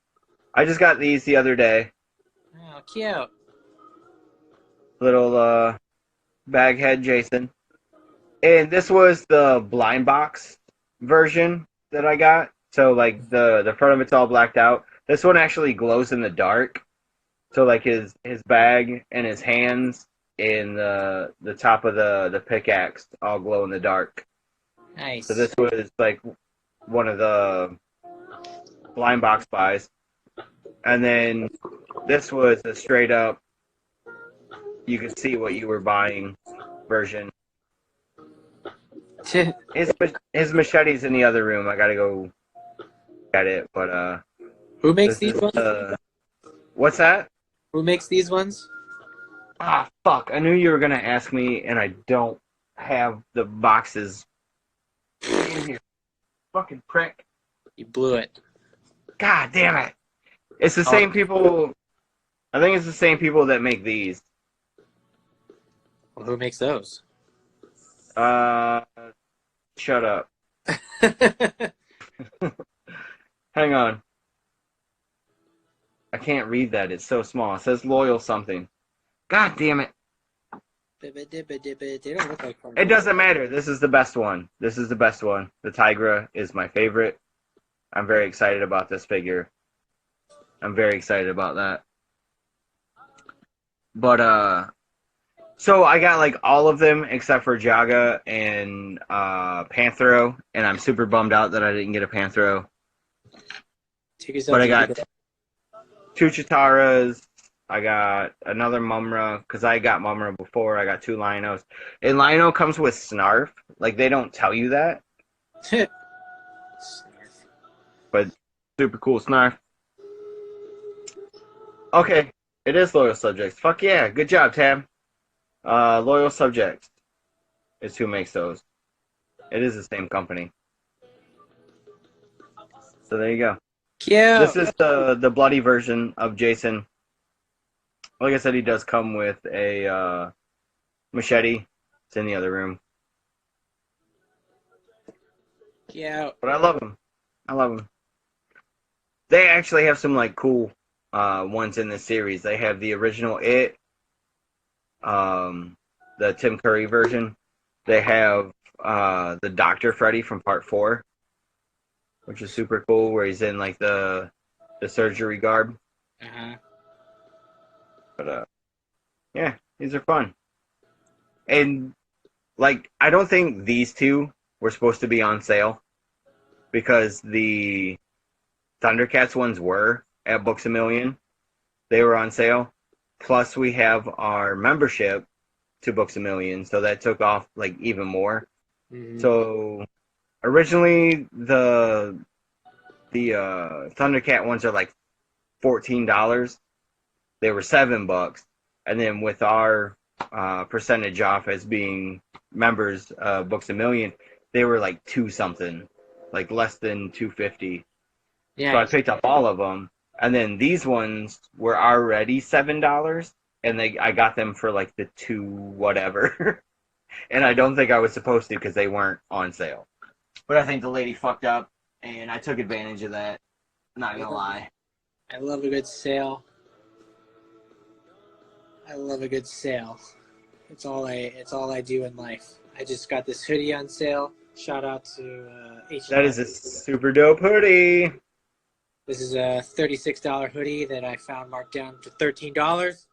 I just got these the other day. Oh, cute. Little baghead Jason. And this was the blind box version that I got. So, like, the front of it's all blacked out. This one actually glows in the dark. So, like, his bag and his hands and the top of the pickaxe all glow in the dark. Nice. So this was, like, one of the blind box buys. And then this was a straight up, you could see what you were buying version. His machete's in the other room. I gotta go get it, but who makes these ones? What's that? Who makes these ones? Ah, fuck! I knew you were gonna ask me, and I don't have the boxes in here. Fucking prick! You blew it. God damn it! It's the same people. I think it's the same people that make these. Well, who makes those? Shut up. Hang on. I can't read that. It's so small. It says loyal something. God damn it. They don't look like it doesn't matter. This is the best one. This is the best one. The Tigra is my favorite. I'm very excited about this figure. I'm very excited about that. But, so I got, like, all of them except for Jaga and Panthro, and I'm super bummed out that I didn't get a Panthro. But I got 2 Chitaras. I got another Mumra, because I got Mumra before. I got 2 Linos. And Lino comes with Snarf. Like, they don't tell you that. Snarf. But super cool Snarf. Okay, It is Loyal Subjects. Fuck yeah. Good job, Tab. Loyal Subjects is who makes those. It is the same company. So there you go. Yeah. This is the bloody version of Jason. Like I said, he does come with a machete. It's in the other room. Yeah. But I love him. I love him. They actually have some like cool ones in this series. They have the original It, the Tim Curry version. They have the Dr. Freddy from Part 4, which is super cool, where he's in like the surgery garb. Uh-huh. But yeah, these are fun. And like, I don't think these two were supposed to be on sale because the Thundercats ones were at Books A Million. They were on sale. Plus, we have our membership to Books A Million, so that took off like even more. Mm-hmm. So originally, the Thundercat ones are like $14. They were $7, and then with our percentage off as being members Books A Million, they were like $2 something, like less than $2.50. Yeah. So I picked up all of them, and then these ones were already $7, and I got them for like the $2 whatever. And I don't think I was supposed to because they weren't on sale. But I think the lady fucked up, and I took advantage of that. Not gonna lie. I love a good sale. I love a good sale. It's all I do in life. I just got this hoodie on sale. Shout out to H&M. That is a super dope hoodie. This is a $36 hoodie that I found marked down to $13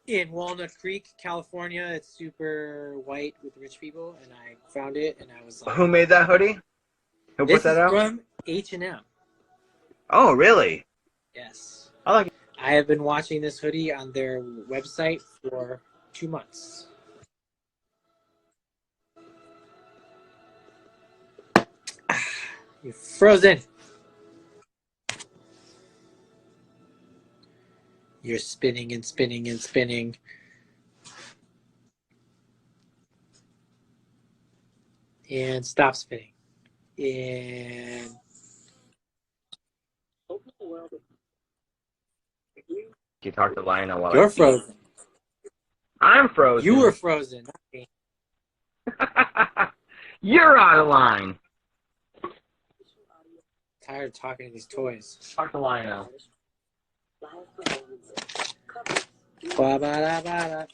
in Walnut Creek, California. It's super white with rich people, and I found it, and I was like, Who made that hoodie? Who put that out? This is from H&M. Oh, really? Yes. I like it. I have been watching this hoodie on their website for 2 months. You're frozen. You're spinning and spinning and spinning. And stop spinning. And You talk to Lionel while you're frozen. I'm frozen. You were frozen, not me. You're out of line. Tired of talking to these toys. Talk to Lionel. Ba-ba-da-ba-da.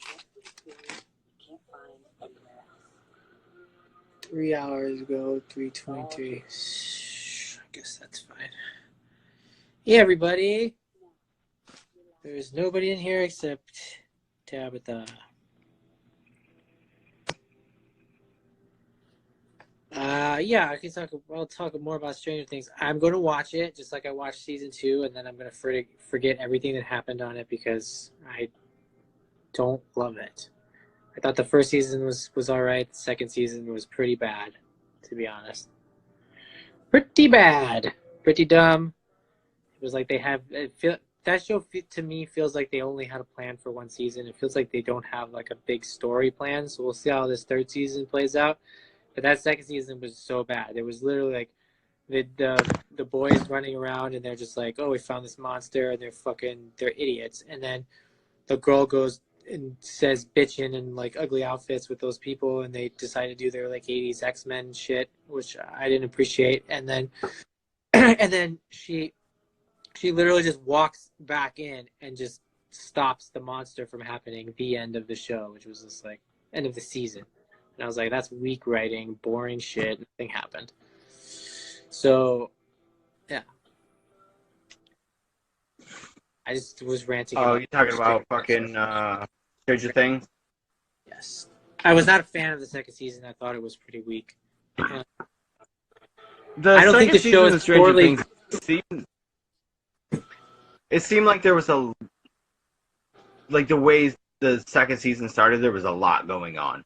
3 hours ago, 3:23. I guess that's fine. Hey, everybody. There's nobody in here except Tabitha. Yeah, I'll talk more about Stranger Things. I'm going to watch it just like I watched season 2, and then I'm going to forget everything that happened on it because I don't love it. I thought the first season was all right. The second season was pretty bad, to be honest. Pretty bad. Pretty dumb. It was like that show to me feels like they only had a plan for one season. It feels like they don't have like a big story plan. So we'll see how this third season plays out. But that second season was so bad. It was literally like the boys running around and they're just like, oh, we found this monster, and they're idiots. And then the girl goes and says bitching and like ugly outfits with those people, and they decide to do their like 80s X-Men shit, which I didn't appreciate. And then and then she literally just walks back in and just stops the monster from happening. The end of the show, which was just like end of the season. And I was like, that's weak writing, boring shit. Nothing happened. So, yeah. I just was ranting. Oh, you're talking about fucking Stranger Things? Yes. I was not a fan of the second season. I thought it was pretty weak. I don't think the show is poorly. It seemed like there was the way the second season started, there was a lot going on.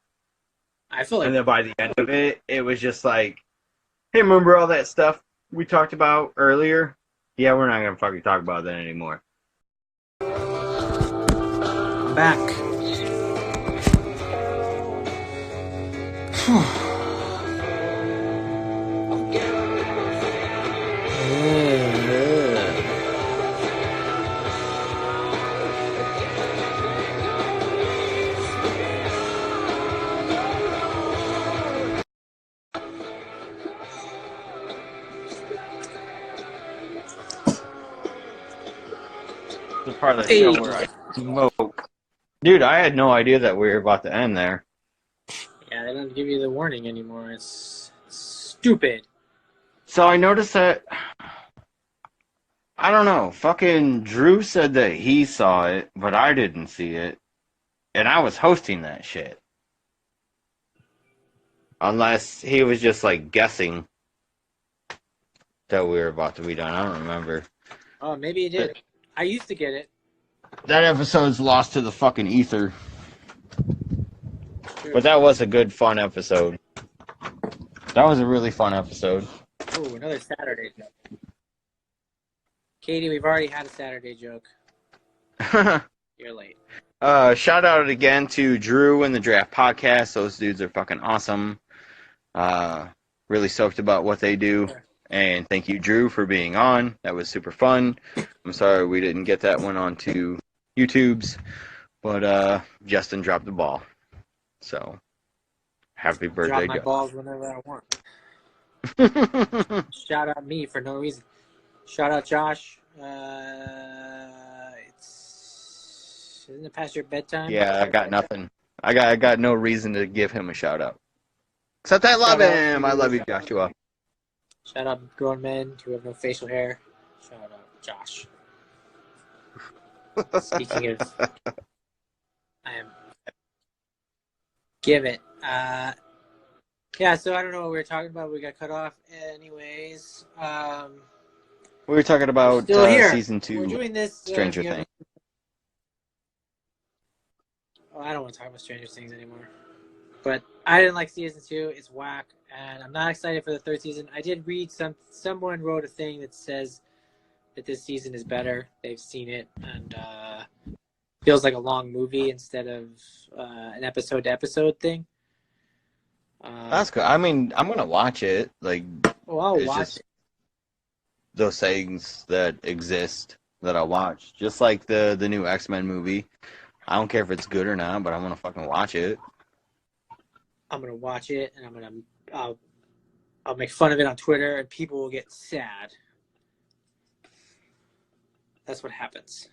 I feel like, and then by the end of it, it was just like, hey, remember all that stuff we talked about earlier? Yeah, we're not gonna fucking talk about that anymore. back. The part of the show where I smoke. Dude, I had no idea that we were about to end there. Yeah, they don't give you the warning anymore. It's stupid. So I noticed that, I don't know, fucking Drew said that he saw it, but I didn't see it. And I was hosting that shit. Unless he was just, like, guessing that we were about to be done. I don't remember. Oh, maybe he did. I used to get it. That episode's lost to the fucking ether. True. But that was a good, fun episode. That was a really fun episode. Ooh, another Saturday joke. Katie, we've already had a Saturday joke. You're late. Shout out again to Drew and the Draft Podcast. Those dudes are fucking awesome. Really stoked about what they do. And thank you, Drew, for being on. That was super fun. I'm sorry we didn't get that one onto YouTube's, but Justin dropped the ball. So, happy birthday, Drop my Justin. balls whenever I want. Shout out me for no reason. Shout out Josh. Isn't it past your bedtime? Yeah, I got nothing. I got no reason to give him a shout out. Except I love him. I love you, Joshua. Shout out grown men who have no facial hair. Shout out Josh. Speaking of, I am. Give it. Yeah, so I don't know what we were talking about. We got cut off. Anyways. We were talking about still here. season 2 we're doing this, Stranger Things. Oh, I don't want to talk about Stranger Things anymore. But I didn't like season 2. It's whack. And I'm not excited for the 3rd season. I did read someone wrote a thing that says that this season is better. They've seen it and feels like a long movie instead of an episode to episode thing. That's good. I mean, I'm gonna watch it. Like, I'll watch it. Those things that exist that I watch, just like the new X-Men movie. I don't care if it's good or not, but I'm gonna fucking watch it. I'm gonna watch it, and I'll make fun of it on Twitter, and people will get sad. That's what happens.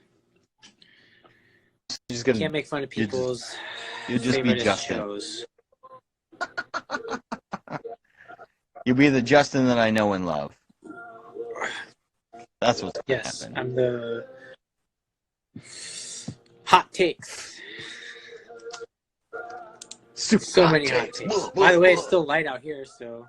You can't make fun of people's you just be Justin. shows. You'll be the Justin that I know and love. That's what's gonna happen. I'm the hot takes. So many hot takes. By the way, it's still light out here, so.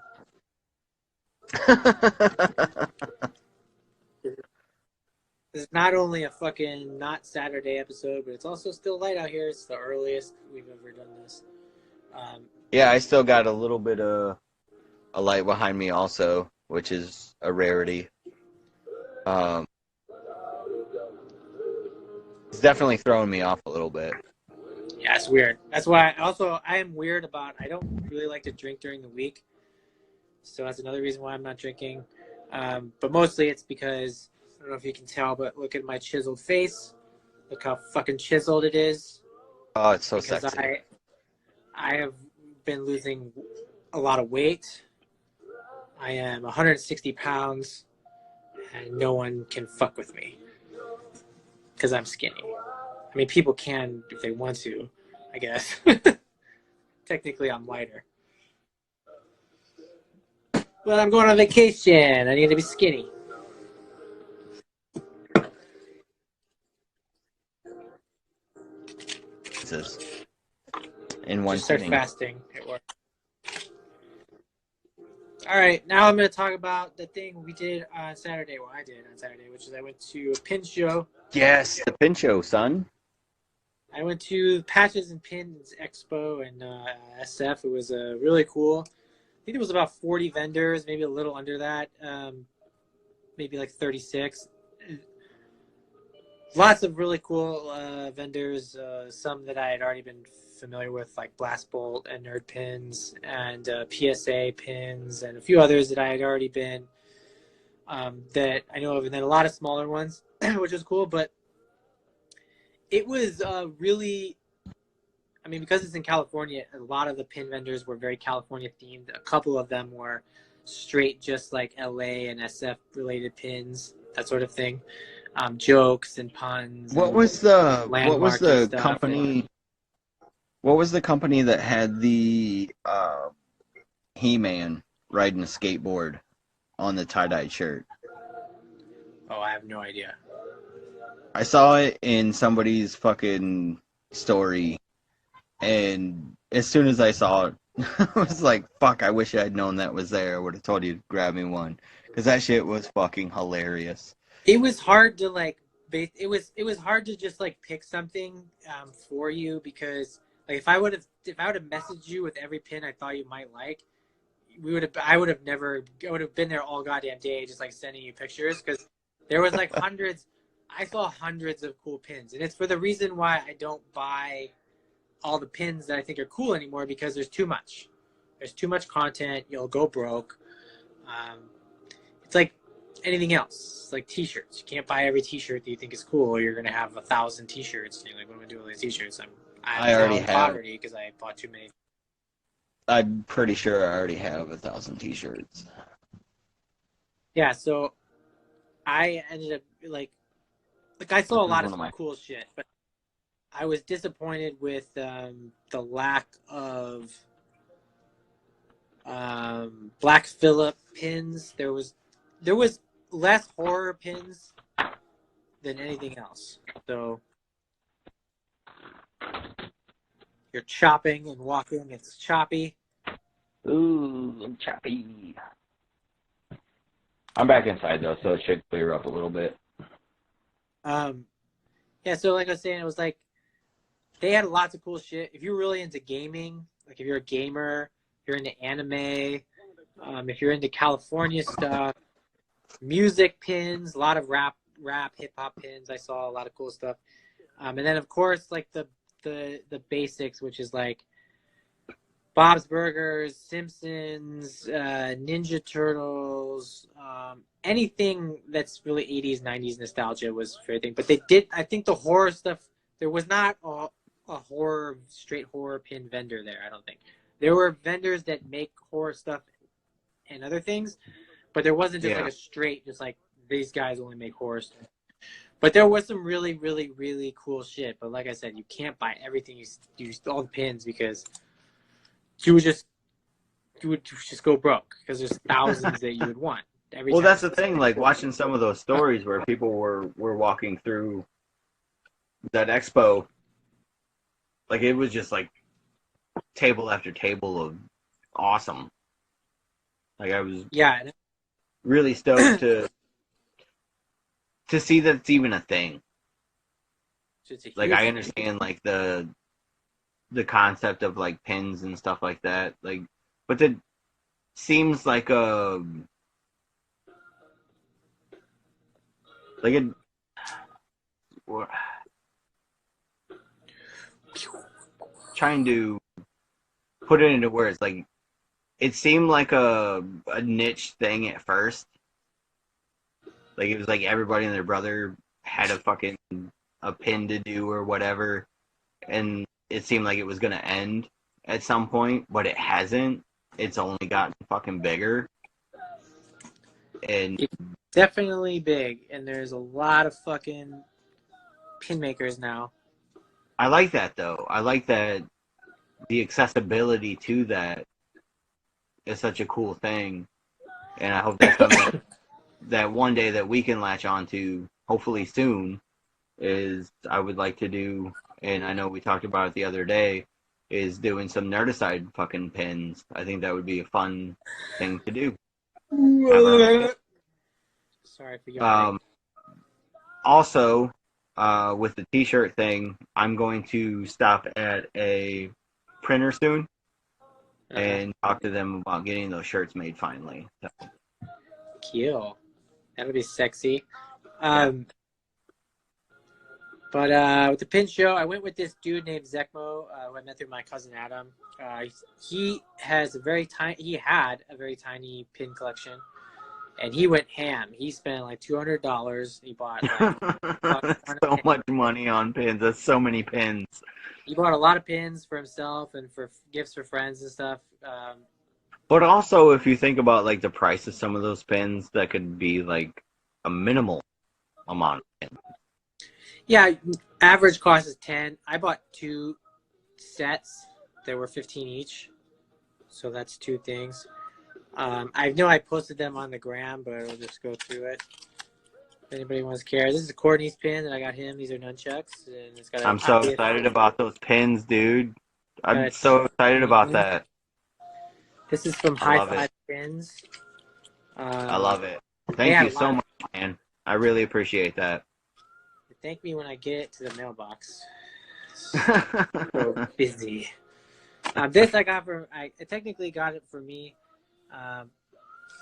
This is not only a fucking not Saturday episode, but it's also still light out here. It's the earliest we've ever done this. Yeah, I still got a little bit of a light behind me also, which is a rarity. It's definitely throwing me off a little bit. Yeah, it's weird. That's why I am weird about, I don't really like to drink during the week. So that's another reason why I'm not drinking. But mostly it's because, I don't know if you can tell, but look at my chiseled face. Look how fucking chiseled it is. Oh, it's so because sexy. I have been losing a lot of weight. I am 160 pounds, and no one can fuck with me because I'm skinny. I mean, people can if they want to, I guess. Technically, I'm lighter. But I'm going on vacation. I need to be skinny. In one Just start sitting. fasting at work. All right, now I'm going to talk about the thing we did on Saturday. Well, I did on Saturday, which is I went to a pin show. Yes, the pin show, son. I went to Patches and Pins Expo in SF. It was really cool. I think there was about 40 vendors, maybe a little under that, maybe like 36. lots of really cool vendors. Some that I had already been familiar with, like Blast Bolt and Nerd Pins and PSA Pins, and a few others that I had already been that I know of, and then a lot of smaller ones, which was cool. But it was really, I mean, because it's in California, a lot of the pin vendors were very California themed. A couple of them were straight, just like LA and SF related pins, that sort of thing. Jokes and puns. What And was the landmarky stuff. company? What was the company that had the He-Man riding a skateboard on the tie-dye shirt? Oh, I have no idea. I saw it in somebody's fucking story, and as soon as I saw it, I was like, fuck, I wish I had known that was there. I would have told you to grab me one. Because that shit was fucking hilarious. It was hard to like, it was hard to just like pick something for you, because like if I would have messaged you with every pin I thought you might like, I would have been there all goddamn day just like sending you pictures, because there was like hundreds. I saw hundreds of cool pins, and it's for the reason why I don't buy all the pins that I think are cool anymore, because there's too much. There's too much content. You'll go broke. It's like anything else. It's like t-shirts. You can't buy every t-shirt that you think is cool, or you're gonna have 1,000 t-shirts. And you're like, what am I doing with these t-shirts? I already have poverty because I bought too many. I'm pretty sure I already have 1,000 t-shirts. Yeah, so I ended up like I saw a lot of my cool shit, but I was disappointed with the lack of Black Phillip pins. There was less horror pins than anything else. So you're chopping and walking. It's choppy. Ooh, I'm choppy. I'm back inside though, so it should clear up a little bit. Yeah. So like I was saying, it was like they had lots of cool shit. If you're really into gaming, like if you're a gamer, if you're into anime, if you're into California stuff, music pins, a lot of rap, hip hop pins. I saw a lot of cool stuff. And then of course like the basics, which is like Bob's Burgers, Simpsons, Ninja Turtles, anything that's really 80s, 90s nostalgia was fair thing. But I think the horror stuff, there was not a straight horror pin vendor there, I don't think. There were vendors that make horror stuff and other things, but there wasn't just like a straight, just like these guys only make horror stuff. But there was some really, really, really cool shit. But like I said, you can't buy everything. You all the pins, because you would just go broke, because there's thousands that you would want. Well, that's the thing. Like watching some of those stories where people were walking through that expo, like it was just like table after table of awesome. Like I was really stoked to see that it's even a thing. Like I understand like the concept of like pins and stuff like that. Like, but it seems like trying to put it into words, like it seemed like a niche thing at first. Like it was like everybody and their brother had a pin to do or whatever, and it seemed like it was gonna end at some point, but it hasn't. It's only gotten fucking bigger. And it's definitely big, and there's a lot of fucking pin makers now. I like that though. I like that the accessibility to that is such a cool thing, and I hope that's something that one day that we can latch on to, hopefully soon, is I would like to do, and I know we talked about it the other day, is doing some Nerdicide fucking pins. I think that would be a fun thing to do. Sorry for yawning. Also, with the t-shirt thing, I'm going to stop at a printer soon and talk to them about getting those shirts made finally. So. Cute. That would be sexy. But with the pin show, I went with this dude named Zekmo, who I met through my cousin Adam. He has a very tiny. He had a very tiny pin collection, and he went ham. He spent like $200. He bought like So much money on pins. That's so many pins. he bought a lot of pins for himself and for gifts for friends and stuff. But also, if you think about like the price of some of those pins, that could be like a minimal amount of pins. Yeah, average cost is 10. I bought 2 sets. They were 15 each, so that's 2 things. I know I posted them on the gram, but I'll just go through it. If anybody wants to care, this is Courtney's pin that I got him. These are nunchucks, and it's got. I'm so excited about those pins, dude. I'm so excited about that. This is from High Five Pins. I love it. Thank you so much, man. I really appreciate that. Thank me when I get it to the mailbox. So busy. This I got from. I technically got it for me.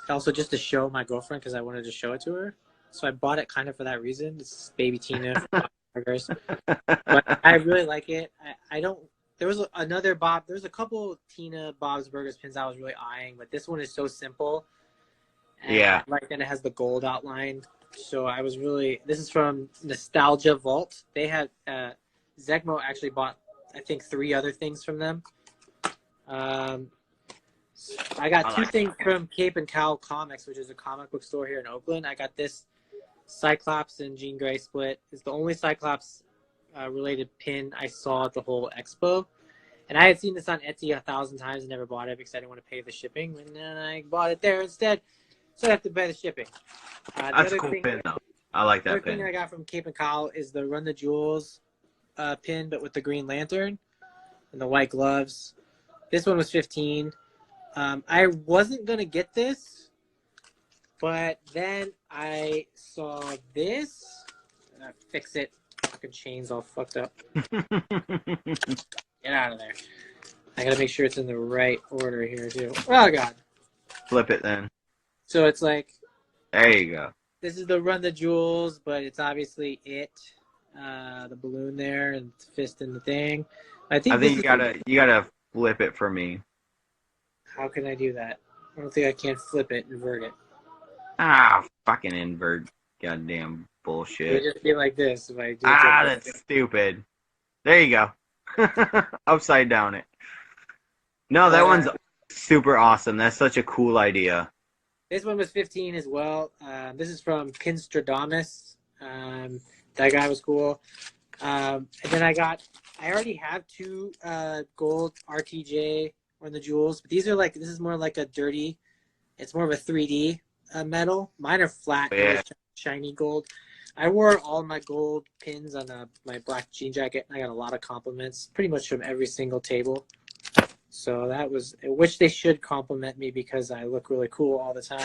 Also, just to show my girlfriend because I wanted to show it to her. So I bought it kind of for that reason. It's Baby Tina from Bob's Burgers. But I really like it. I don't. There was another Bob. There's a couple Tina Bob's Burgers pins I was really eyeing, but this one is so simple. And yeah. I like that it has the gold outline. So I was really. This is from Nostalgia Vault. They had Zekmo actually bought I think 3 other things from them. I got 2 things from Cape and Cowl Comics, which is a comic book store here in Oakland. I got this Cyclops and Jean Grey split. It's the only Cyclops related pin I saw at the whole expo. And I had seen this on Etsy 1,000 times and never bought it because I didn't want to pay the shipping. And then I bought it there instead. So I have to pay the shipping. That's a cool pin, though. I like that pin. The other thing I got from Cape and Cowl is the Run the Jewels pin, but with the Green Lantern and the white gloves. This one was $15. I wasn't going to get this, but then I saw this. Fix it. Fucking chain's all fucked up. Get out of there. I got to make sure it's in the right order here, too. Oh, God. Flip it, then. So it's like... There you go. This is the Run the Jewels, but it's obviously it. The balloon there and the fist in the thing. I think you gotta flip it for me. How can I do that? I don't think I can flip it, invert it. Ah, fucking invert. Goddamn bullshit. It would just be like this if I do. That's stupid. There you go. Upside down it. No, that one's super awesome. That's such a cool idea. This one was 15 as well. This is from Pinstradamus. That guy was cool. And then I already have 2 gold RTJ Run the Jewels, but these are like, this is more like a dirty, it's more of a 3D metal. Mine are flat, shiny gold. I wore all my gold pins on my black jean jacket, and I got a lot of compliments, pretty much from every single table. So that was, which they should compliment me because I look really cool all the time.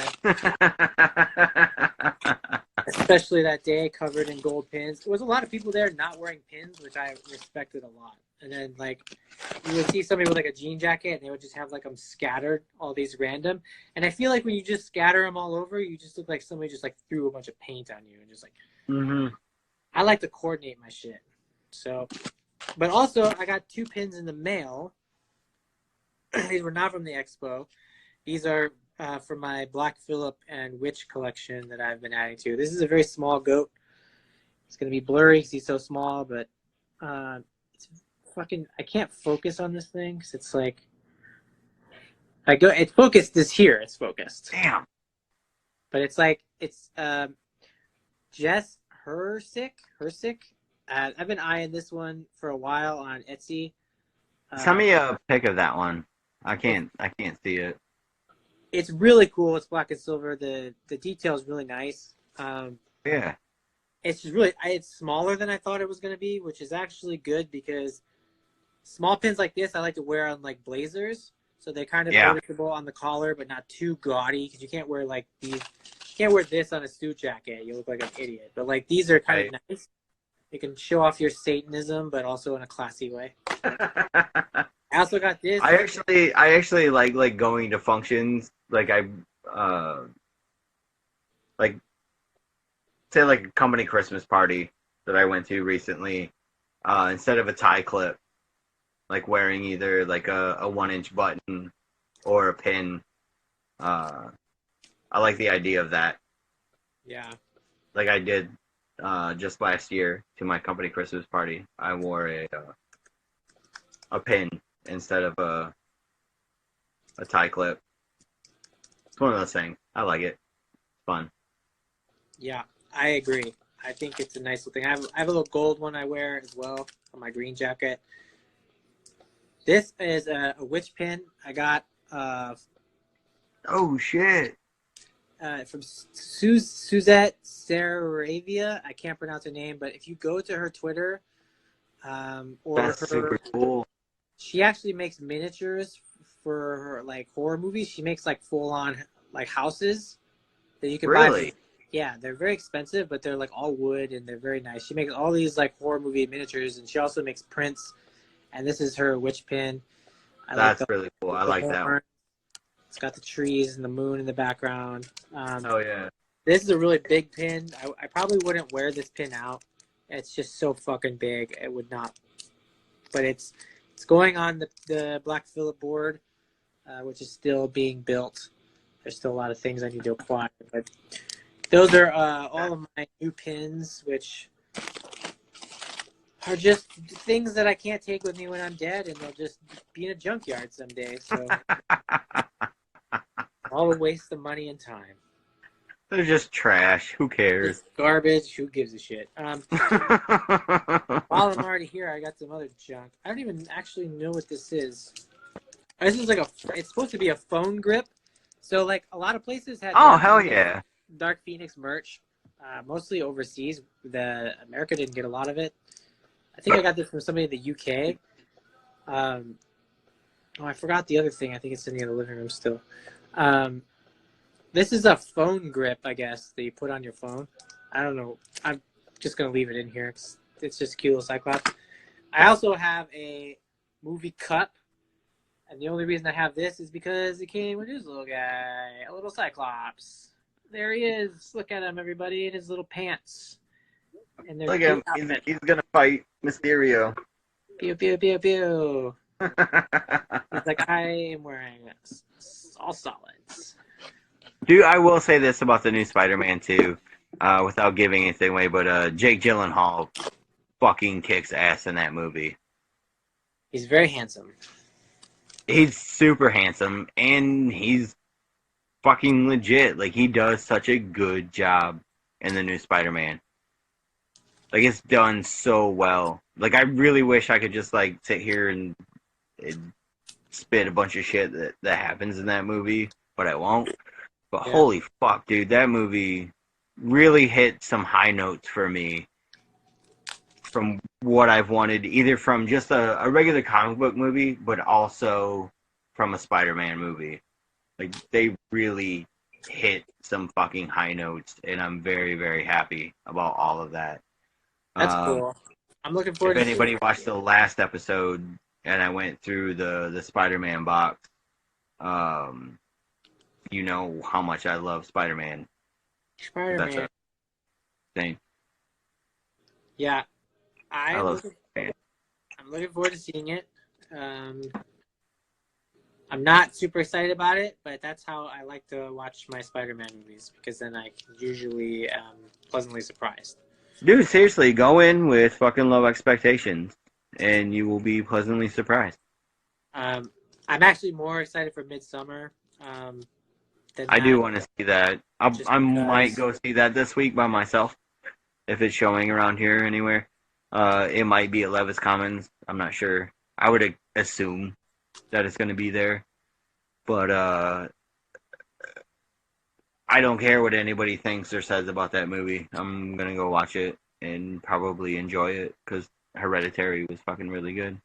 Especially that day, covered in gold pins. There was a lot of people there not wearing pins, which I respected a lot. And then, like, you would see somebody with, like, a jean jacket, and they would just have, like, them scattered, all these random. And I feel like when you just scatter them all over, you just look like somebody just, like, threw a bunch of paint on you. And just, like, I like to coordinate my shit. So, but also, I got 2 pins in the mail. These were not from the expo. These are from my Black Phillip and Witch collection that I've been adding to. This is a very small goat. It's going to be blurry because he's so small, but it's fucking... I can't focus on this thing because it's like... It's focused this here. It's focused. Damn. But it's like... It's Jess Hersick. I've been eyeing this one for a while on Etsy. Send me a pic of that one. I can't see it. It's really cool. It's black and silver. The detail is really nice. Yeah. It's just really, it's smaller than I thought it was going to be, which is actually good because small pins like this I like to wear on like blazers, so they're kind of noticeable on the collar, but not too gaudy because you can't wear like these. You can't wear this on a suit jacket. You look like an idiot. But like these are kind of nice. You can show off your Satanism, but also in a classy way. I also got this. I actually like going to functions. Like like say like a company Christmas party, that I went to recently, instead of a tie clip, like wearing either like a 1-inch button or a pin. I like the idea of that. Yeah. Like I did just last year to my company Christmas party. I wore a pin instead of a tie clip. It's one of those things. I like it. It's fun. Yeah, I agree. I think it's a nice little thing. I have a little gold one I wear as well on my green jacket. This is a witch pin I got Oh shit! from Suzette Saravia. I can't pronounce her name, but if you go to her Twitter, or That's her, super cool. she actually makes miniatures for her like horror movies. She makes like full on like houses that you can buy. Really? Yeah, they're very expensive, but they're like all wood and they're very nice. She makes all these like horror movie miniatures, and she also makes prints. And this is her witch pin. That's really cool. I like that one. It's got the trees and the moon in the background. Oh yeah. This is a really big pin. I probably wouldn't wear this pin out. It's just so fucking big. It would not. But it's going on the Black Phillip board, which is still being built. There's still a lot of things I need to acquire. But those are all of my new pins, which are just things that I can't take with me when I'm dead, and they'll just be in a junkyard someday. So all a waste of money and time. They're just trash. Who cares? It's garbage. Who gives a shit? While I'm already here, I got some other junk. I don't even actually know what this is. This is like it's supposed to be a phone grip. So like a lot of places had. Oh hell yeah! Dark Phoenix merch, mostly overseas. America didn't get a lot of it. I think I got this from somebody in the UK. I forgot the other thing. I think it's in the other living room still. This is a phone grip, I guess, that you put on your phone. I don't know. I'm just going to leave it in here. It's just a cute little Cyclops. I also have a movie cup. And the only reason I have this is because it came with this little guy, a little Cyclops. There he is. Look at him, everybody, in his little pants. And Look at him. He's going to fight Mysterio. Pew, pew, pew, pew. It's like, I am wearing all solids. Dude, I will say this about the new Spider-Man 2, without giving anything away, but Jake Gyllenhaal fucking kicks ass in that movie. He's very handsome. He's super handsome, and he's fucking legit. Like, he does such a good job in the new Spider-Man. Like, it's done so well. Like, I really wish I could just, like, sit here and spit a bunch of shit that happens in that movie, but I won't. But yeah. Holy fuck, dude, that movie really hit some high notes for me from what I've wanted, either from just a regular comic book movie, but also from a Spider-Man movie. Like, they really hit some fucking high notes, and I'm very, very happy about all of that. That's cool. I'm looking forward to If anybody watched the last episode, and I went through the Spider-Man box, you know how much I love Spider-Man. Spider-Man. That's a thing. Yeah. I love Spider-Man. I'm looking forward to seeing it. I'm not super excited about it, but that's how I like to watch my Spider-Man movies, because then I can usually pleasantly surprised. Dude, seriously, go in with fucking low expectations, and you will be pleasantly surprised. I'm actually more excited for Midsummer. I do want to see that. I might go see that this week by myself, if it's showing around here anywhere. It might be at Levis Commons. I'm not sure. I would assume that it's going to be there. But I don't care what anybody thinks or says about that movie. I'm going to go watch it and probably enjoy it, because Hereditary was fucking really good.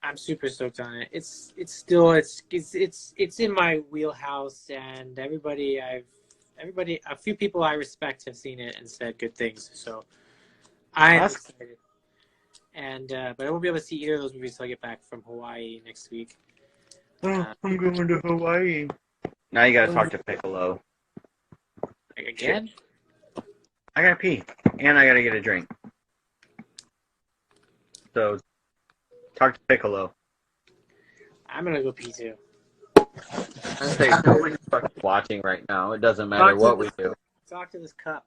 I'm super stoked on it. It's in my wheelhouse, and a few people I respect have seen it and said good things. So I'm excited. And but I won't be able to see either of those movies until I get back from Hawaii next week. I'm going to Hawaii. Now you gotta talk to Piccolo. Again? I gotta pee, and I gotta get a drink. episodes. Talk to Piccolo. I'm gonna go pee too. I say nobody's fucking watching right now. It doesn't matter what we do. Talk to this cup.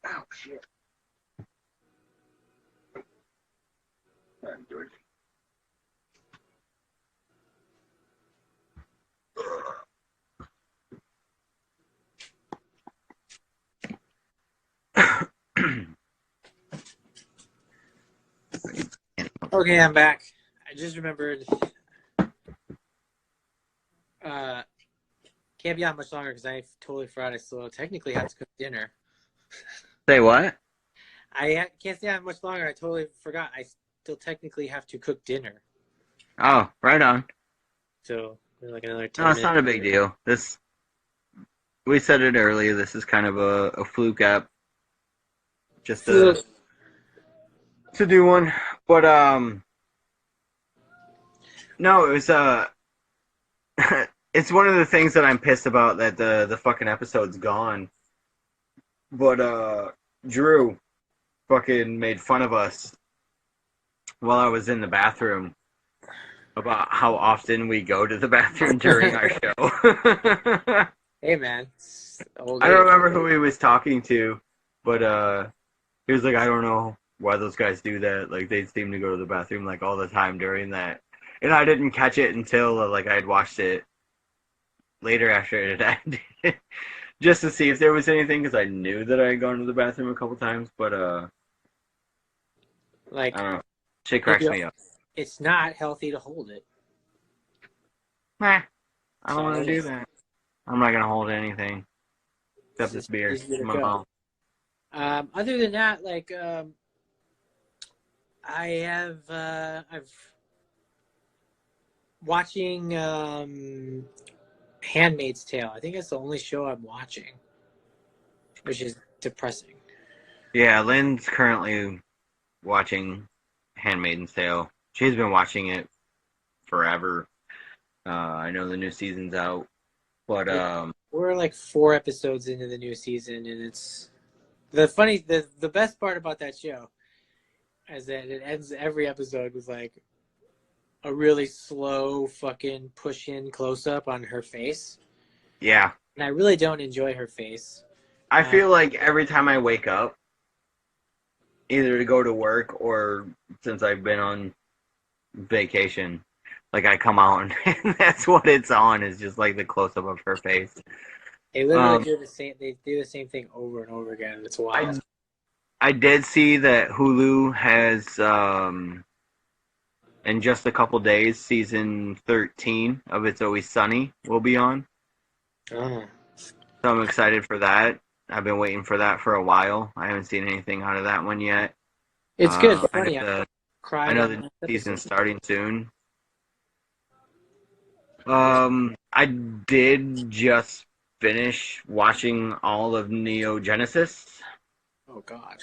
Oh, shit. I'm George. Okay, I'm back. I just remembered. Can't be on much longer because I totally forgot I still technically have to cook dinner. Say what? Can't stay on much longer. I totally forgot. I still technically have to cook dinner. Oh, right on. So like another 10 No, it's minutes. not a big deal. We said it earlier. This is kind of a fluke app, just to do one. But no, it was it's one of the things that I'm pissed about that the fucking episode's gone. But Drew fucking made fun of us while I was in the bathroom about how often we go to the bathroom during our show. Hey, man. I don't remember who he was talking to, but he was like, I don't know why those guys do that. Like, they seem to go to the bathroom like all the time during that. And I didn't catch it until like I had watched it later after it had ended, just to see if there was anything, because I knew that I had gone to the bathroom a couple times. But like, I don't know. Shit cracks me up. It's not healthy to hold it. Nah, I don't want to do that. I'm not gonna hold anything except this beer in my mouth. Other than that, like, I've watching Handmaid's Tale. I think it's the only show I'm watching, which is depressing. Yeah, Lynn's currently watching Handmaid's Tale. She's been watching it forever. I know the new season's out, but we're like 4 episodes into the new season, and it's the best part about that show is that it ends every episode with like a really slow fucking push in close up on her face. Yeah. And I really don't enjoy her face. I feel like every time I wake up, either to go to work or since I've been on vacation, like I come out and that's what it's on, is just like the close up of her face. They literally do the same. They do the same thing over and over again. It's wild. I did see that Hulu has, in just a couple days, season 13 of It's Always Sunny will be on. Oh. So I'm excited for that. I've been waiting for that for a while. I haven't seen anything out of that one yet. It's good. I Funny. know Cried I know on the last season's episode. starting soon. I did just finish watching all of Neo Genesis. Oh God.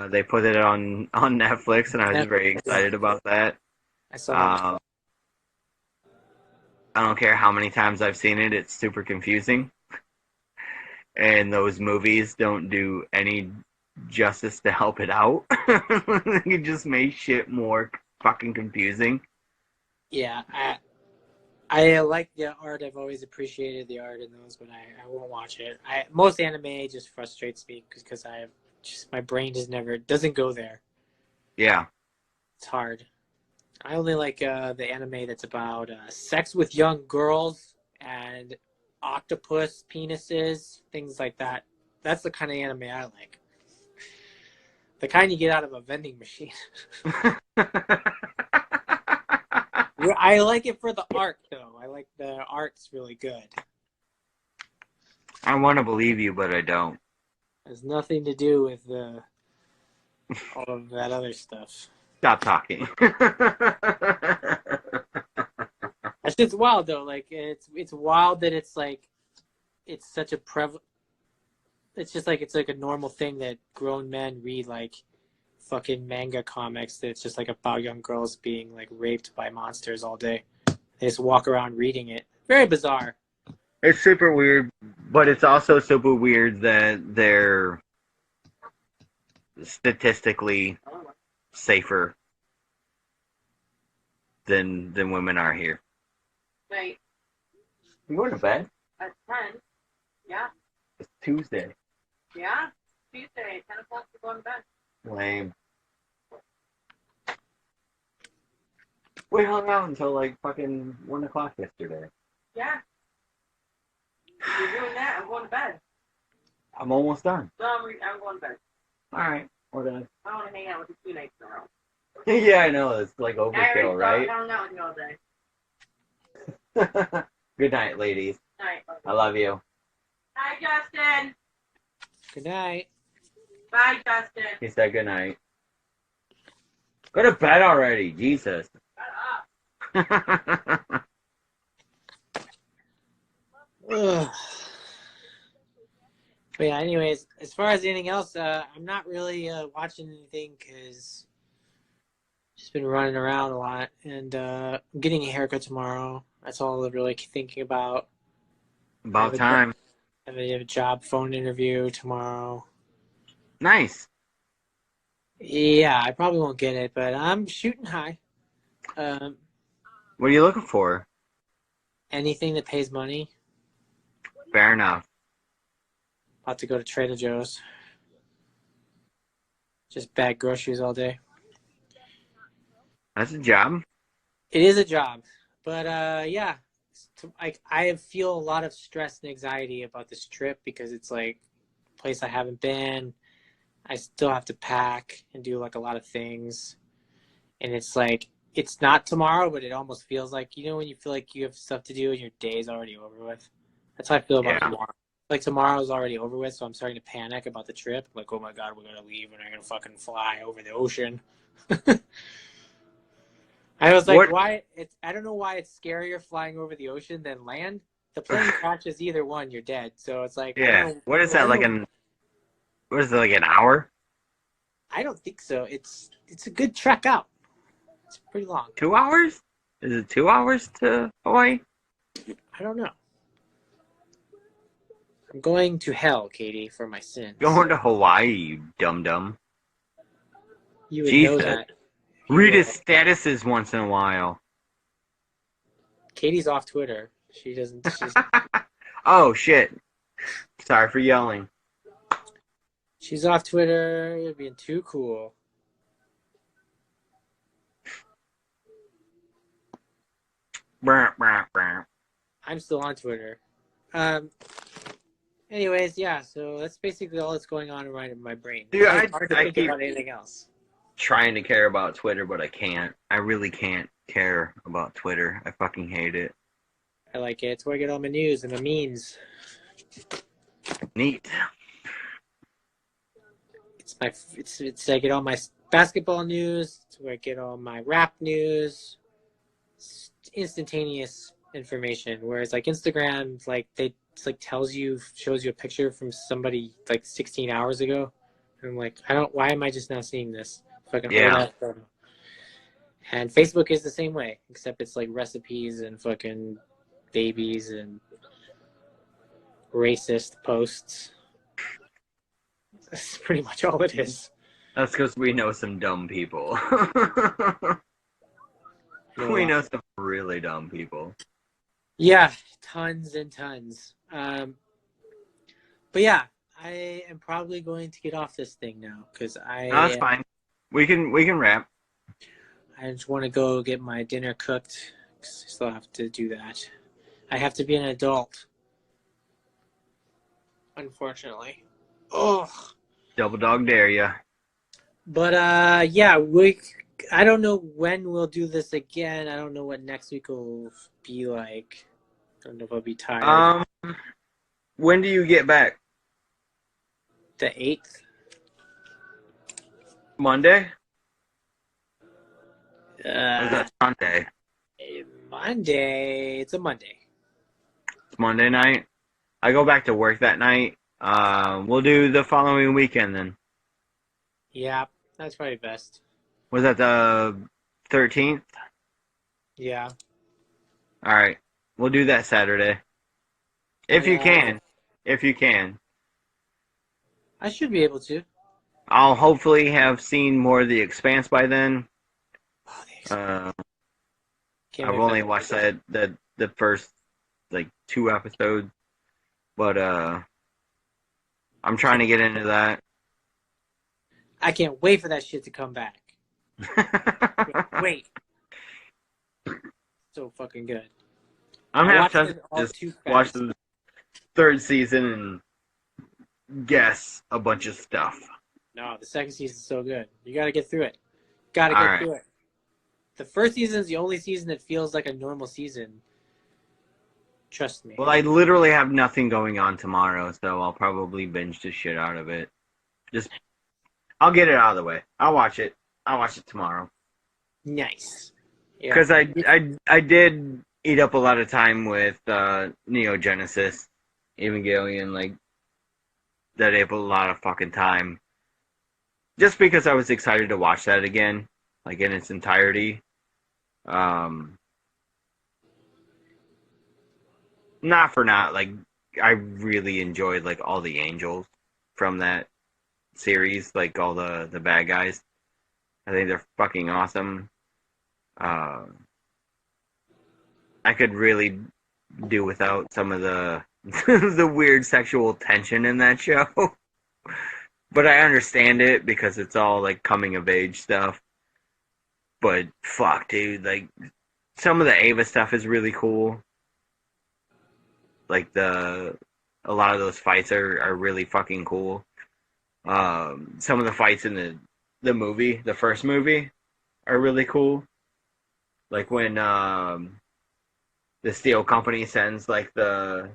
They put it on Netflix, and I was very excited about that. I saw it. I don't care how many times I've seen it; it's super confusing, and those movies don't do any justice to help it out. It just made shit more fucking confusing. Yeah, I like the art. I've always appreciated the art in those, but I won't watch it. Most anime just frustrates me because I have just my brain just never doesn't go there. Yeah. It's hard. I only like the anime that's about sex with young girls and octopus penises, things like that. That's the kind of anime I like. The kind you get out of a vending machine. I like it for the art, though. I like the art's really good. I want to believe you, but I don't. It has nothing to do with all of that other stuff. Stop talking. That's just wild, though. Like it's wild that it's like it's such a It's just like it's like a normal thing that grown men read like fucking manga comics that's just like about young girls being like raped by monsters all day. They just walk around reading it. Very bizarre. It's super weird, but it's also super weird that they're statistically safer than women are here. Right. You going to bed? At 10. Yeah. It's Tuesday. Yeah. Tuesday, 10 o'clock, we're going to bed. Lame. We hung out until like fucking 1 o'clock yesterday. Yeah. If you're doing that, I'm going to bed. I'm almost done. So I'm going to bed. Alright, we're done. I want to hang out with you 2 nights in a row. Yeah, I know. It's like I already overkill, right? hung out with you all day. Good night, ladies. Night. I love you. Hi, Justin. Good night. Bye, Justin. He said good night. Go to bed already, Jesus. Shut up. Ugh. But yeah, anyways, as far as anything else, I'm not really watching anything because just been running around a lot, and I'm getting a haircut tomorrow. That's all I'm really thinking about. About time. I have a job phone interview tomorrow. Nice. Yeah, I probably won't get it, but I'm shooting high. What are you looking for? Anything that pays money. Fair enough. About to go to Trader Joe's. Just bag groceries all day. That's a job. It is a job, but yeah, I feel a lot of stress and anxiety about this trip because it's like a place I haven't been. I still have to pack and do like a lot of things, and it's like it's not tomorrow, but it almost feels like when you feel like you have stuff to do and your day's already over with. That's how I feel about tomorrow. Like tomorrow's already over with, so I'm starting to panic about the trip. Like, oh my god, we're gonna leave and we're gonna fucking fly over the ocean. I was like, why? I don't know why it's scarier flying over the ocean than land. The plane crashes either one, you're dead. So it's like, yeah. What is that, like what is it, like an hour? I don't think so. It's a good trek out. It's pretty long. 2 hours? Is it 2 hours to Hawaii? I don't know. I'm going to hell, Katie, for my sins. Going to Hawaii, you dum-dum. You would know that. Read his statuses once in a while. Katie's off Twitter. She doesn't. She's, oh, shit. Sorry for yelling. She's off Twitter. You're being too cool. I'm still on Twitter. Anyways, yeah, so that's basically all that's going on in my brain. Dude, it's hard to think about anything else. Trying to care about Twitter, but I can't. I really can't care about Twitter. I fucking hate it. I like it. It's where I get all my news and my memes. Neat. It's I get all my basketball news. It's where I get all my rap news. It's instantaneous information. Whereas like Instagram, like it's like shows you a picture from somebody like 16 hours ago. And I'm like, why am I just now seeing this? Fucking old Yeah. ass photo. And Facebook is the same way, except it's like recipes and fucking babies and racist posts. That's pretty much all it is. That's because we know some dumb people. We know some really dumb people. Yeah, tons and tons. But yeah, I am probably going to get off this thing now because No, that's fine. We can wrap. I just want to go get my dinner cooked. I still have to do that. I have to be an adult. Unfortunately. Oh. Double dog dare ya. But yeah, I don't know when we'll do this again. I don't know what next week will be like. I don't know if I'll be tired. When do you get back? The 8th? Monday? Or is that Sunday? Monday. It's a Monday. It's Monday night. I go back to work that night. We'll do the following weekend then. Yeah, that's probably best. Was that the 13th? Yeah. All right. We'll do that Saturday. If you can. If you can. I should be able to. I'll hopefully have seen more of The Expanse by then. Oh, The I've only watched the first like 2 episodes, but I'm trying to get into that. I can't wait for that shit to come back. Wait. So fucking good. I'm gonna have watched to it all just too watch fast. the 3rd season and guess a bunch of stuff. No, the 2nd season's so good. You gotta get through it. Gotta All get right. through it. The 1st season is the only season that feels like a normal season. Trust me. Well, I literally have nothing going on tomorrow, so I'll probably binge the shit out of it. I'll get it out of the way. I'll watch it. I'll watch it tomorrow. Nice. Because I did eat up a lot of time with Neo Genesis, Evangelion, like that ate up a lot of fucking time. Just because I was excited to watch that again, like in its entirety. Not for not, like I really enjoyed like all the angels from that series, like all the bad guys. I think they're fucking awesome. I could really do without some of the the weird sexual tension in that show. But I understand it because it's all like coming of age stuff. But fuck, dude, like some of the Ava stuff is really cool. Like a lot of those fights are really fucking cool. Some of the fights in the movie, the first movie, are really cool. Like when the Steel Company sends like their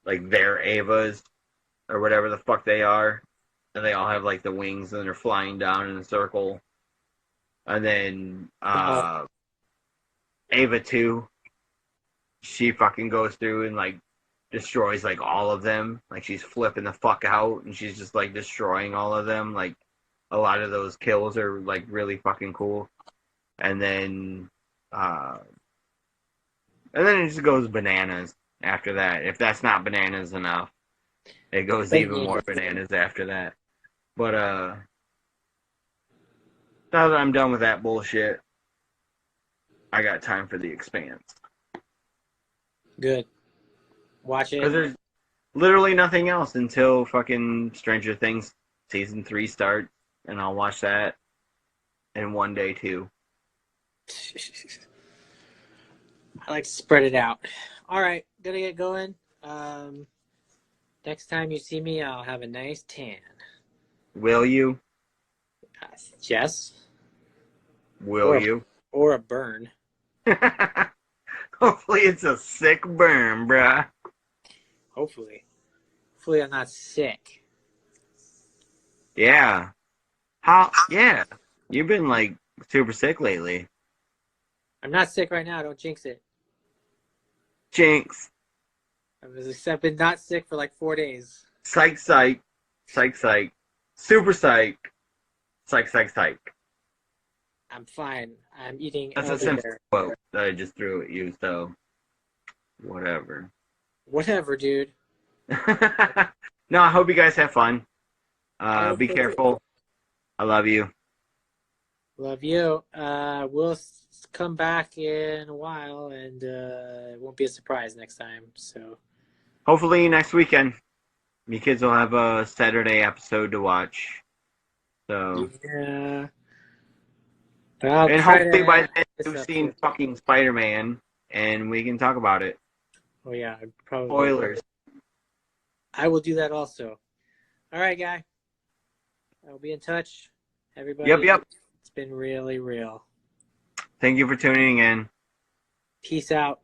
Avas or whatever the fuck they are, and they all have like the wings and they're flying down in a circle. And then Ava 2, she fucking goes through and like destroys like all of them. Like she's flipping the fuck out and she's just like destroying all of them. Like a lot of those kills are like really fucking cool. And then it just goes bananas after that. If that's not bananas enough, it goes even more bananas after that. But now that I'm done with that bullshit, I got time for The Expanse. Good. Watch it. Because there's literally nothing else until fucking Stranger Things season 3 starts, and I'll watch that in one day too. I like to spread it out. All right, gonna get going. Next time you see me, I'll have a nice tan. Will you? Yes. Will you? Or a burn. Hopefully it's a sick burn, bruh. Hopefully. hopefully I'm not sick. Yeah. How? Yeah. You've been like super sick lately. I'm not sick right now. Don't jinx it. Jinx. I've been not sick for like 4 days. Psych, psych. Psych, psych. Super psych. Psych, psych, psych. I'm fine. I'm eating That's a elderberry. simple quote that I just threw at you, so whatever. Whatever, dude. No, I hope you guys have fun. I Be hope so, careful. I love you. Love you. We'll come back in a while, and it won't be a surprise next time. So Hopefully next weekend, you kids will have a Saturday episode to watch. So, yeah. I'll and try hopefully to by then this you've up seen here. fucking Spider-Man, and we can talk about it. Oh yeah, probably. Spoilers. I will do that also. All right, guy. I'll be in touch. Everybody. Yep. It's been really real. Thank you for tuning in. Peace out.